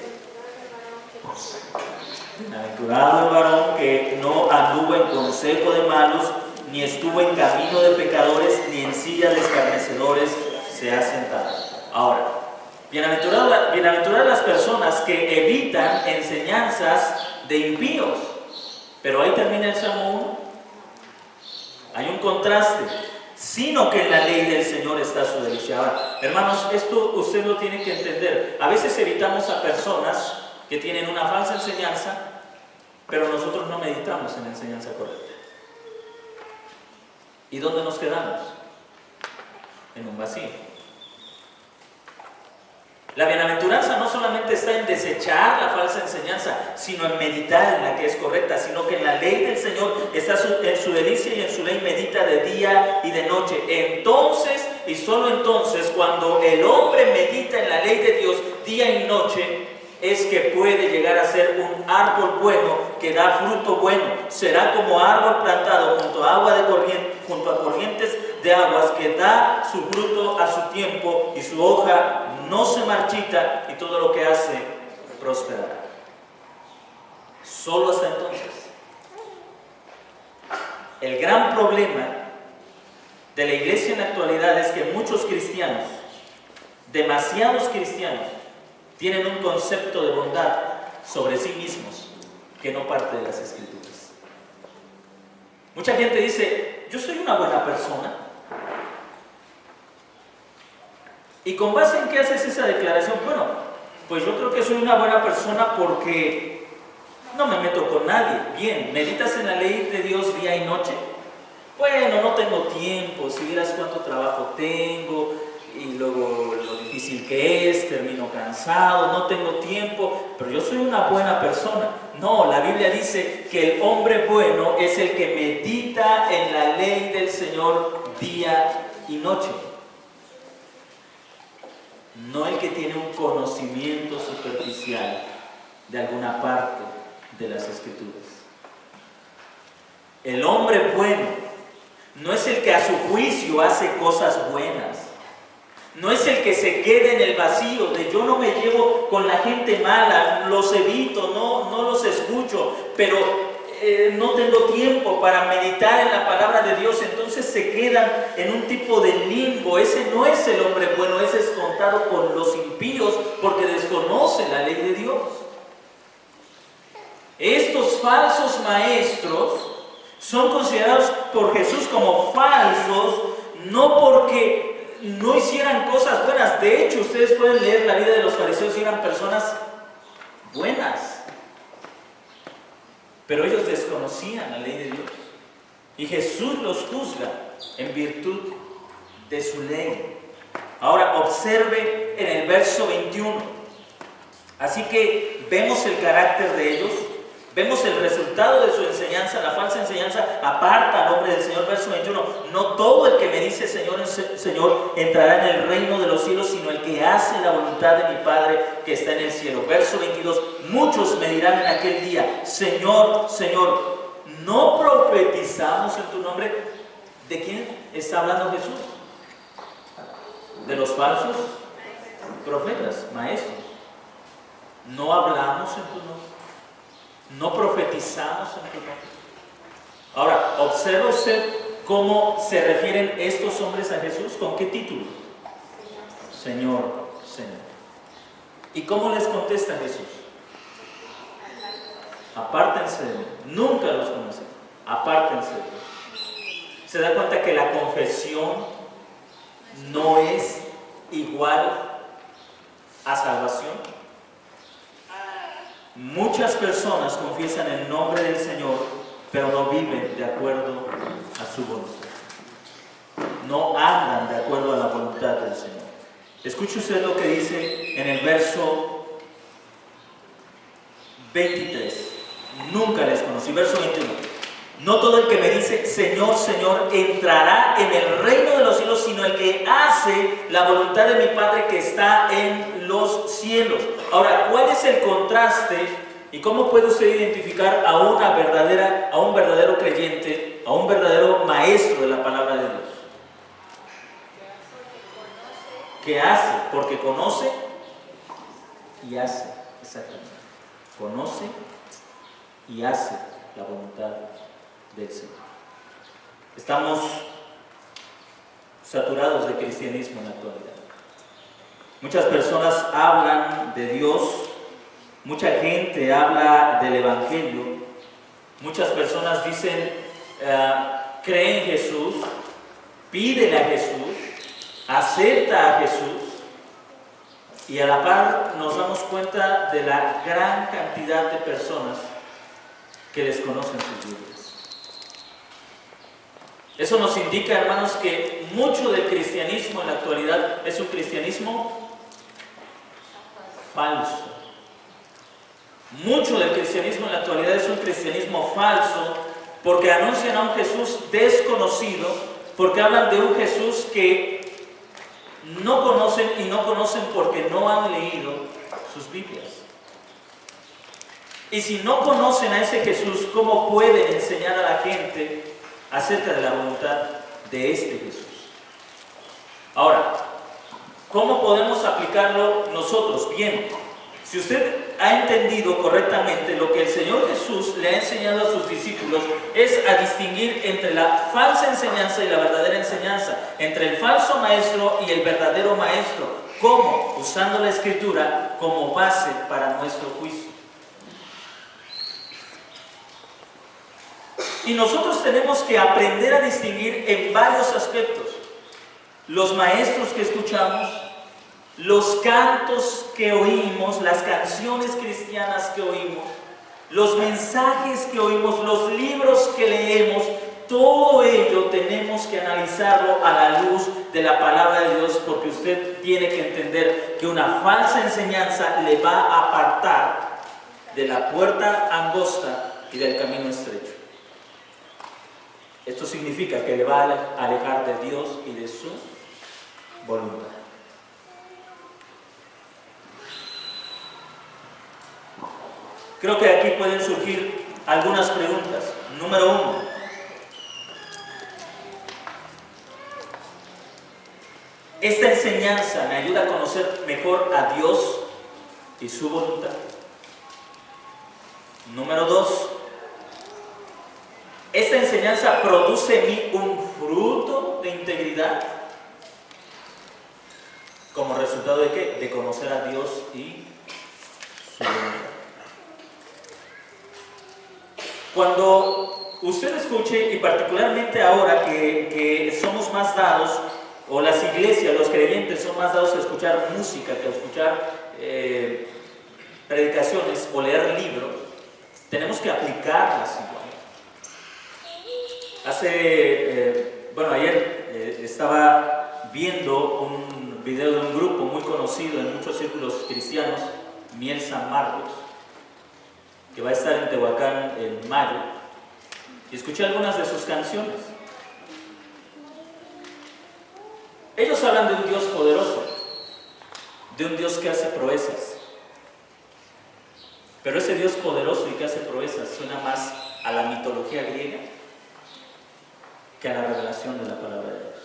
Bienaventurado el varón que no anduvo en consejo de malos, ni estuvo en camino de pecadores, ni en silla de escarnecedores se ha sentado. Ahora, bienaventuradas las personas que evitan enseñanzas de impíos. Pero ahí termina el Salmo 1. Hay un contraste. Sino que en la ley del Señor está su delicia. Ahora, hermanos, esto usted lo tiene que entender. A veces evitamos a personas que tienen una falsa enseñanza, pero nosotros no meditamos en la enseñanza correcta. ¿Y dónde nos quedamos? En un vacío. La bienaventuranza no solamente está en desechar la falsa enseñanza, sino en meditar en la que es correcta, sino que en la ley del Señor está en su delicia y en su ley medita de día y de noche. Entonces, y solo entonces, cuando el hombre medita en la ley de Dios día y noche, es que puede llegar a ser un árbol bueno que da fruto bueno. Será como árbol plantado junto a junto a corrientes de aguas, que da su fruto a su tiempo y su hoja no se marchita, y todo lo que hace prosperará. Solo hasta entonces. El gran problema de la iglesia en la actualidad es que muchos cristianos, demasiados cristianos, tienen un concepto de bondad sobre sí mismos que no parte de las Escrituras. Mucha gente dice: yo soy una buena persona. ¿Y con base en qué haces esa declaración? Bueno, pues yo creo que soy una buena persona porque no me meto con nadie. Bien, ¿meditas en la ley de Dios día y noche? Bueno, no tengo tiempo, si vieras cuánto trabajo tengo, y luego lo difícil que es, termino cansado, no tengo tiempo, pero yo soy una buena persona. No, la Biblia dice que el hombre bueno es el que medita en la ley del Señor día y noche. No el que tiene un conocimiento superficial de alguna parte de las Escrituras. El hombre bueno no es el que a su juicio hace cosas buenas. No es el que se quede en el vacío de yo no me llevo con la gente mala, los evito, no los escucho, pero no tengo tiempo para meditar en la palabra de Dios. Entonces se quedan en un tipo de limbo. Ese no es el hombre bueno, ese es contado con los impíos porque desconoce la ley de Dios. Estos falsos maestros son considerados por Jesús como falsos, no porque no hicieran cosas buenas. De hecho, ustedes pueden leer la vida de los fariseos y eran personas buenas. Pero ellos desconocían la ley de Dios. Y Jesús los juzga en virtud de su ley. Ahora observe en el verso 21. Así que vemos el carácter de ellos. Vemos el resultado de su enseñanza. La falsa enseñanza aparta al hombre del Señor. Verso 21. No todo el que me dice Señor, Señor entrará en el reino de los cielos, sino el que hace la voluntad de mi Padre que está en el cielo. Verso 22. Muchos me dirán en aquel día: Señor, Señor, ¿no profetizamos en tu nombre? ¿De quién está hablando Jesús? De los falsos profetas, maestros. ¿No hablamos en tu nombre? ¿No profetizamos en tu nombre? Ahora, observa usted cómo se refieren estos hombres a Jesús. ¿Con qué título? Señor, Señor. ¿Y cómo les contesta Jesús? Apártense de mí. Nunca los conocí. Apártense de mí. ¿Se da cuenta que la confesión no es igual a salvación? Muchas personas confiesan el nombre del Señor, pero no viven de acuerdo a su voluntad. No andan de acuerdo a la voluntad del Señor. Escuche usted lo que dice en el verso 23. Nunca les conocí. Verso 21. No todo el que me dice Señor, Señor entrará en el reino de los cielos, sino el que hace la voluntad de mi Padre que está en los cielos. Ahora, ¿cuál es el contraste y cómo puede usted identificar a un verdadero creyente, a un verdadero maestro de la palabra de Dios? ¿Qué hace? Porque conoce y hace, exactamente. Conoce y hace la voluntad del Señor. Estamos saturados de cristianismo en la actualidad. Muchas personas hablan de Dios, mucha gente habla del Evangelio, muchas personas dicen, creen en Jesús, piden a Jesús, acepta a Jesús, y a la par nos damos cuenta de la gran cantidad de personas que desconocen sus Biblias. Eso nos indica, hermanos, que mucho del cristianismo en la actualidad es un cristianismo falso. Mucho del cristianismo en la actualidad es un cristianismo falso porque anuncian a un Jesús desconocido, porque hablan de un Jesús que no conocen y no conocen porque no han leído sus Biblias. Y si no conocen a ese Jesús, ¿cómo pueden enseñar a la gente acerca de la voluntad de este Jesús? Ahora, ¿cómo podemos aplicarlo nosotros? Bien, si usted ha entendido correctamente lo que el Señor Jesús le ha enseñado a sus discípulos, es a distinguir entre la falsa enseñanza y la verdadera enseñanza, entre el falso maestro y el verdadero maestro. ¿Cómo? Usando la Escritura como base para nuestro juicio. Y nosotros tenemos que aprender a distinguir en varios aspectos. Los maestros que escuchamos, los cantos que oímos, las canciones cristianas que oímos, los mensajes que oímos, los libros que leemos, todo ello tenemos que analizarlo a la luz de la palabra de Dios, porque usted tiene que entender que una falsa enseñanza le va a apartar de la puerta angosta y del camino estrecho. Esto significa que le va a alejar de Dios y de su voluntad. Creo que aquí pueden surgir algunas preguntas. Número 1. ¿Esta enseñanza me ayuda a conocer mejor a Dios y su voluntad? Número 2. ¿Esta enseñanza produce en mí un fruto de integridad? ¿Como resultado de qué? De conocer a Dios y su voluntad. Cuando usted escuche, y particularmente ahora que somos más dados, o las iglesias, los creyentes son más dados a escuchar música que a escuchar predicaciones o leer libros, tenemos que aplicarlas igual. Ayer estaba viendo un video de un grupo muy conocido en muchos círculos cristianos, Miel San Marcos, que va a estar en Tehuacán en mayo, y escuché algunas de sus canciones. Ellos hablan de un Dios poderoso, de un Dios que hace proezas, pero ese Dios poderoso y que hace proezas suena más a la mitología griega que a la revelación de la palabra de Dios.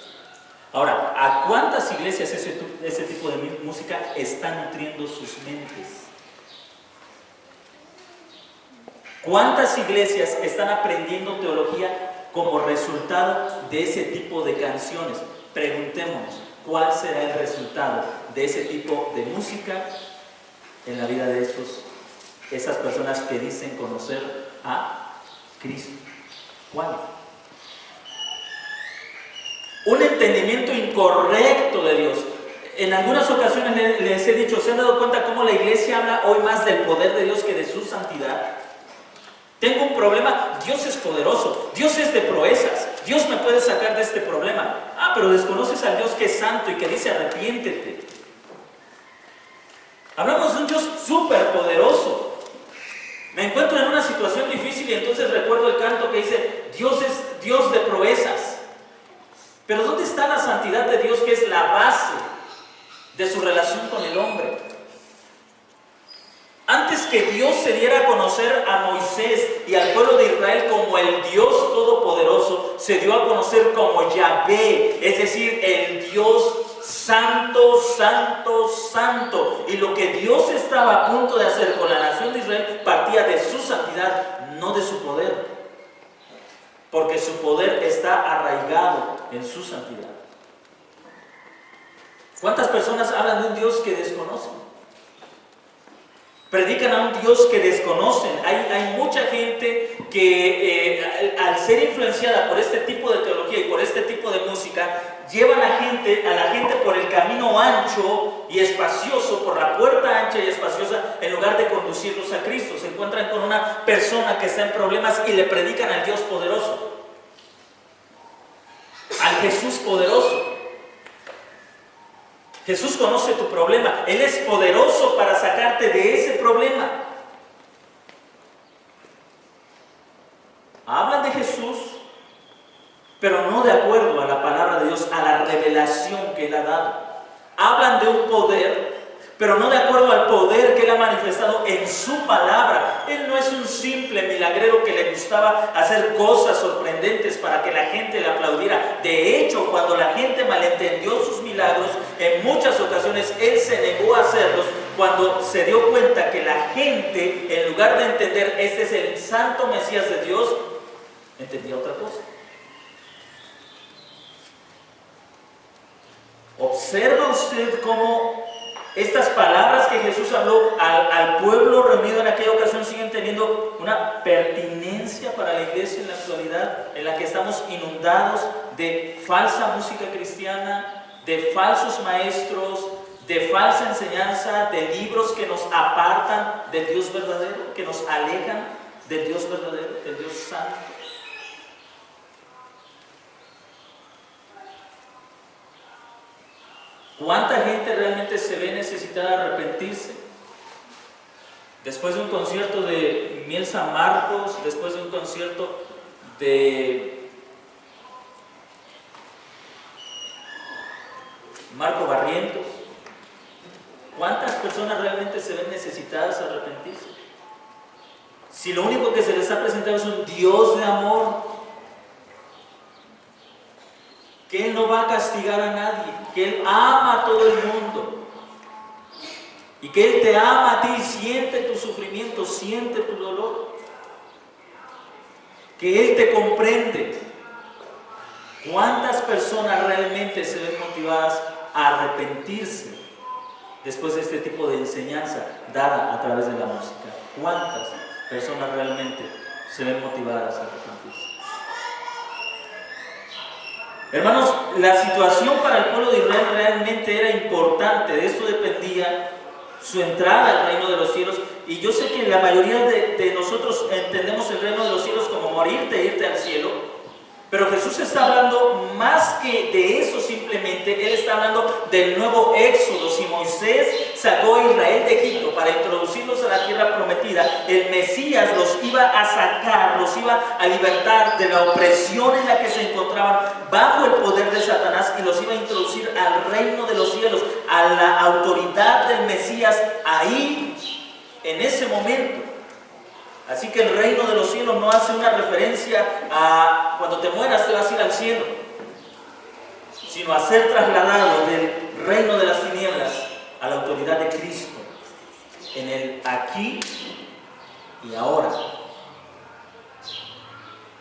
Ahora, ¿a cuántas iglesias ese tipo de música está nutriendo sus mentes? ¿Cuántas iglesias están aprendiendo teología como resultado de ese tipo de canciones? Preguntémonos, ¿cuál será el resultado de ese tipo de música en la vida de esas personas que dicen conocer a Cristo? ¿Cuál? Un entendimiento incorrecto de Dios. En algunas ocasiones les he dicho, ¿se han dado cuenta cómo la iglesia habla hoy más del poder de Dios que de su santidad? Tengo un problema, Dios es poderoso, Dios es de proezas, Dios me puede sacar de este problema. Pero desconoces al Dios que es santo y que dice arrepiéntete. Hablamos de un Dios súper poderoso. Me encuentro en una situación difícil y entonces recuerdo el canto que dice, Dios es Dios de proezas. Pero ¿dónde está la santidad de Dios, que es la base de su relación con el hombre? Antes que Dios se diera a conocer a Moisés y al pueblo de Israel como el Dios Todopoderoso, se dio a conocer como Yahvé, es decir, el Dios Santo, Santo, Santo. Y lo que Dios estaba a punto de hacer con la nación de Israel partía de su santidad, no de su poder, porque su poder está arraigado en su santidad. ¿Cuántas personas hablan de un Dios que desconocen? Predican a un Dios que desconocen. Hay mucha gente que al ser influenciada por este tipo de teología y por este tipo de música, llevan a la gente por el camino ancho y espacioso, por la puerta ancha y espaciosa, en lugar de conducirlos a Cristo. Se encuentran con una persona que está en problemas y le predican al Dios poderoso, al Jesús poderoso. Jesús conoce tu problema. Él es poderoso para sacarte de ese problema. Hablan de Jesús, pero no de acuerdo a la palabra de Dios, a la revelación que Él ha dado. Hablan de un poder, pero no de acuerdo al poder que Él ha manifestado en su palabra. Él no es un simple milagrero que le gustaba hacer cosas sorprendentes para que la gente le aplaudiera. De hecho, cuando la gente malentendió sus milagros, en muchas ocasiones Él se negó a hacerlos, cuando se dio cuenta que la gente, en lugar de entender este es el santo Mesías de Dios, entendía otra cosa. ¿Observa usted cómo estas palabras que Jesús habló al pueblo reunido en aquella ocasión siguen teniendo una pertinencia para la iglesia en la actualidad, en la que estamos inundados de falsa música cristiana, de falsos maestros, de falsa enseñanza, de libros que nos apartan del Dios verdadero, que nos alejan del Dios verdadero, del Dios santo? ¿Cuánta gente realmente se ve necesitada de arrepentirse? Después de un concierto de Miel San Marcos, después de un concierto de Marco Barrientos, ¿cuántas personas realmente se ven necesitadas de arrepentirse? Si lo único que se les ha presentado es un Dios de amor, que Él no va a castigar a nadie, que Él ama a todo el mundo y que Él te ama a ti, siente tu sufrimiento, siente tu dolor, que Él te comprende. ¿Cuántas personas realmente se ven motivadas a arrepentirse después de este tipo de enseñanza dada a través de la música? ¿Cuántas personas realmente se ven motivadas a arrepentirse? Hermanos, la situación para el pueblo de Israel realmente era importante. De esto dependía su entrada al reino de los cielos. Y yo sé que la mayoría de nosotros entendemos el reino de los cielos como morirte e irte al cielo. Pero Jesús está hablando más que de eso simplemente. Él está hablando del nuevo éxodo. Si Moisés sacó a Israel de Egipto para introducirlos a la tierra prometida, el Mesías los iba a sacar, los iba a libertar de la opresión en la que se encontraban bajo el poder de Satanás y los iba a introducir al reino de los cielos, a la autoridad del Mesías ahí, en ese momento. Así que el reino de los cielos no hace una referencia a cuando te mueras te vas a ir al cielo, sino a ser trasladado del reino de las tinieblas a la autoridad de Cristo, en el aquí y ahora.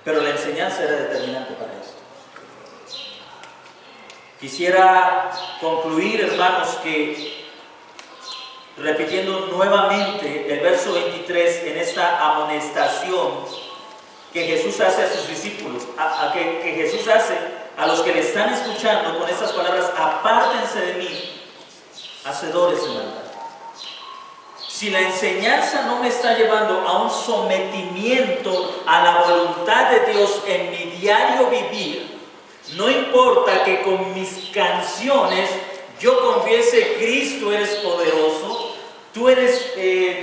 Pero la enseñanza era determinante para esto. Quisiera concluir, hermanos, que repitiendo nuevamente el verso 23 en esta amonestación que Jesús hace a sus discípulos, que Jesús hace a los que le están escuchando con estas palabras: apártense de mí, hacedores de maldad. Si la enseñanza no me está llevando a un sometimiento a la voluntad de Dios en mi diario vivir, no importa que con mis canciones yo confiese: Cristo, eres poderoso, tú eres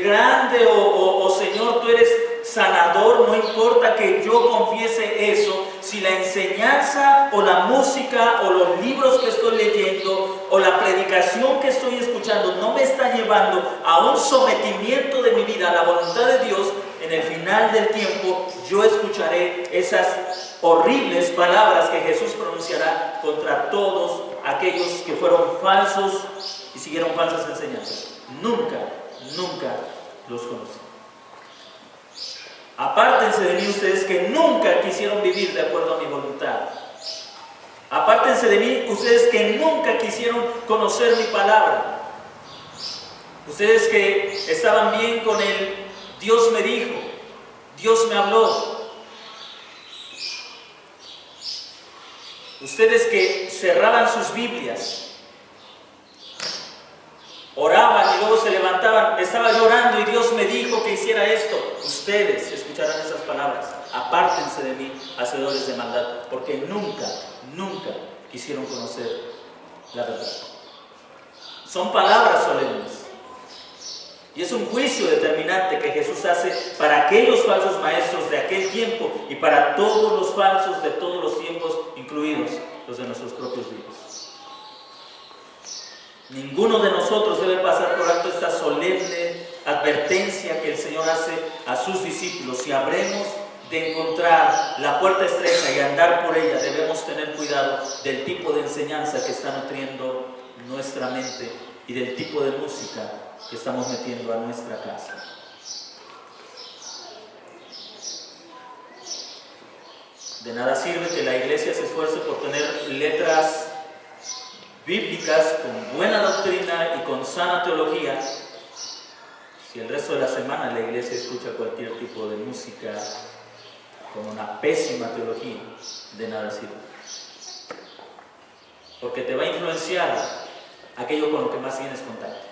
grande, o Señor, tú eres sanador. No importa que yo confiese eso si la enseñanza o la música o los libros que estoy leyendo o la predicación que estoy escuchando no me está llevando a un sometimiento de mi vida a la voluntad de Dios? En el final del tiempo yo escucharé esas horribles palabras que Jesús pronunciará contra todos aquellos que fueron falsos y siguieron falsas enseñanzas. Nunca los conocí. Apártense de mí ustedes que nunca quisieron vivir de acuerdo a mi voluntad. Apártense de mí ustedes que nunca quisieron conocer mi palabra. Ustedes que estaban bien con el Dios me dijo, Dios me habló. Ustedes que cerraban sus Biblias, oraban y luego se levantaban, estaba llorando y Dios me dijo que hiciera esto. Ustedes escucharán esas palabras. Apártense de mí, hacedores de maldad, porque nunca quisieron conocer la verdad. Son palabras solemnes. Y es un juicio determinante que Jesús hace para aquellos falsos maestros de aquel tiempo y para todos los falsos de todos los tiempos, incluidos los de nuestros propios días. Ninguno de nosotros debe pasar por alto esta solemne advertencia que el Señor hace a sus discípulos. Si habremos de encontrar la puerta estrecha y andar por ella, debemos tener cuidado del tipo de enseñanza que está nutriendo nuestra mente y del tipo de música que estamos metiendo a nuestra casa. De nada sirve que la iglesia se esfuerce por tener letras bíblicas con buena doctrina y con sana teología si el resto de la semana la iglesia escucha cualquier tipo de música con una pésima teología. De nada sirve, porque te va a influenciar aquello con lo que más tienes contacto.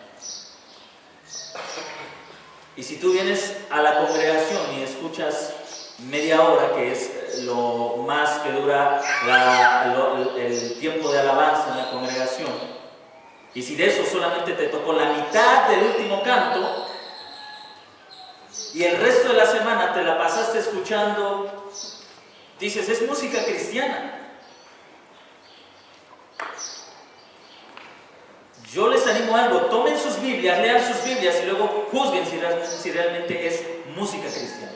Y si tú vienes a la congregación y escuchas media hora, que es lo más que dura el tiempo de alabanza en la congregación, y si de eso solamente te tocó la mitad del último canto, y el resto de la semana te la pasaste escuchando, dices, es música cristiana. Yo les animo a algo: tomen sus Biblias, lean sus Biblias y luego juzguen si realmente es música cristiana.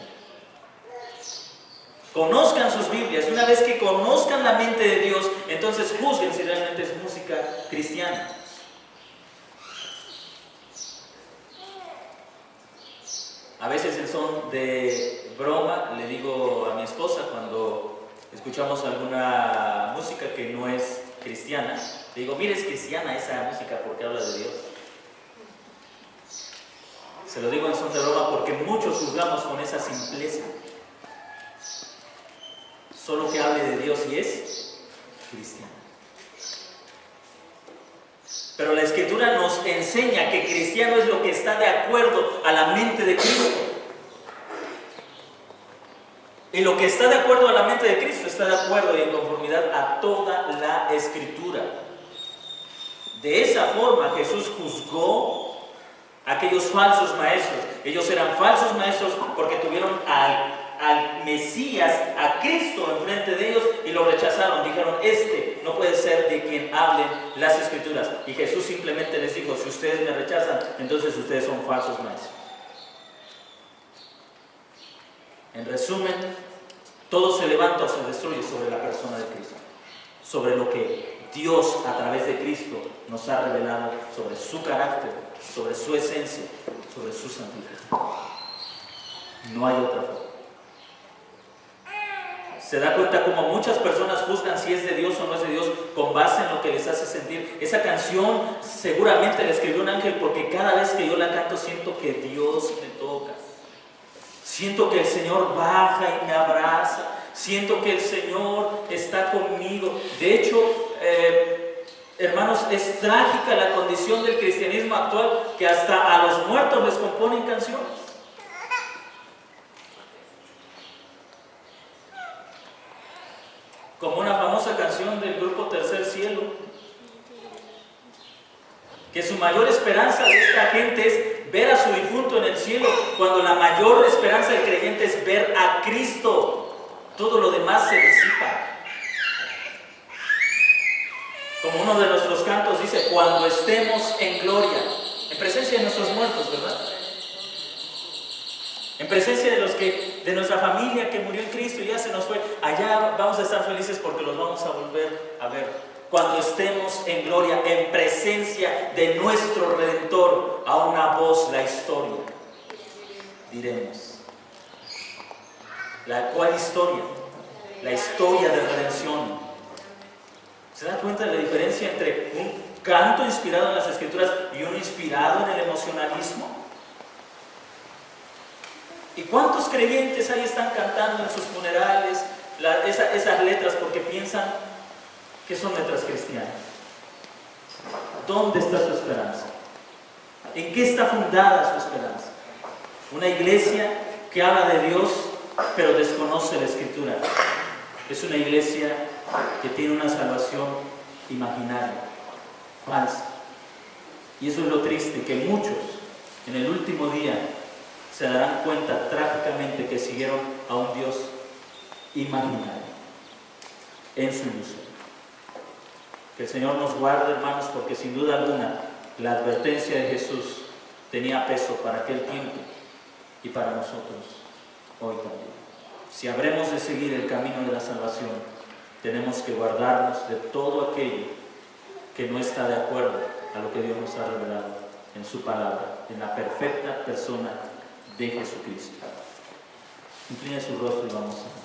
Conozcan sus Biblias, y una vez que conozcan la mente de Dios, entonces juzguen si realmente es música cristiana. A veces en son de broma le digo a mi esposa, cuando escuchamos alguna música que no es cristiana, le digo, mire, es cristiana esa música porque habla de Dios. Se lo digo en son de broma porque muchos juzgamos con esa simpleza. Solo que hable de Dios y es cristiana. Pero la Escritura nos enseña que cristiano es lo que está de acuerdo a la mente de Cristo. Y lo que está de acuerdo a la mente de Cristo está de acuerdo y en conformidad a toda la Escritura. De esa forma Jesús juzgó a aquellos falsos maestros. Ellos eran falsos maestros porque tuvieron al Mesías, a Cristo enfrente de ellos y lo rechazaron. Dijeron, este no puede ser de quien hablen las Escrituras. Y Jesús simplemente les dijo, si ustedes me rechazan, entonces ustedes son falsos maestros. En resumen, todo se levanta o se destruye sobre la persona de Cristo, sobre lo que Dios a través de Cristo nos ha revelado sobre su carácter, sobre su esencia, sobre su santidad. No hay otra forma. Se da cuenta como muchas personas juzgan si es de Dios o no es de Dios con base en lo que les hace sentir. Esa canción seguramente la escribió un ángel porque cada vez que yo la canto siento que Dios me toca. Siento que el Señor baja y me abraza. Siento que el Señor está conmigo. De hecho, hermanos, es trágica la condición del cristianismo actual, que hasta a los muertos les componen canciones. Como una famosa canción del grupo Tercer Cielo, que su mayor esperanza de esta gente es ver a su difunto en el cielo, cuando la mayor esperanza del creyente es ver a Cristo todo lo demás se disipa. Como uno de nuestros cantos dice, cuando estemos en gloria, en presencia de nuestros muertos, ¿verdad? En presencia de nuestra familia que murió en Cristo y ya se nos fue, allá vamos a estar felices porque los vamos a volver a ver. Cuando estemos en gloria, en presencia de nuestro Redentor, a una voz la historia diremos. ¿Cuál historia? La historia de redención. ¿Se da cuenta de la diferencia entre un canto inspirado en las Escrituras y uno inspirado en el emocionalismo? ¿Y cuántos creyentes ahí están cantando en sus funerales esas letras porque piensan que son letras cristianas? ¿Dónde está su esperanza? ¿En qué está fundada su esperanza? Una iglesia que habla de Dios pero desconoce la Escritura. Es una iglesia que tiene una salvación imaginaria, falsa. Y eso es lo triste, que muchos en el último día se darán cuenta trágicamente que siguieron a un Dios imaginario en su ilusión. Que el Señor nos guarde, hermanos, porque sin duda alguna la advertencia de Jesús tenía peso para aquel tiempo y para nosotros hoy también. Si habremos de seguir el camino de la salvación, tenemos que guardarnos de todo aquello que no está de acuerdo a lo que Dios nos ha revelado en su palabra, en la perfecta persona de Jesucristo. Incline su rostro y vamos a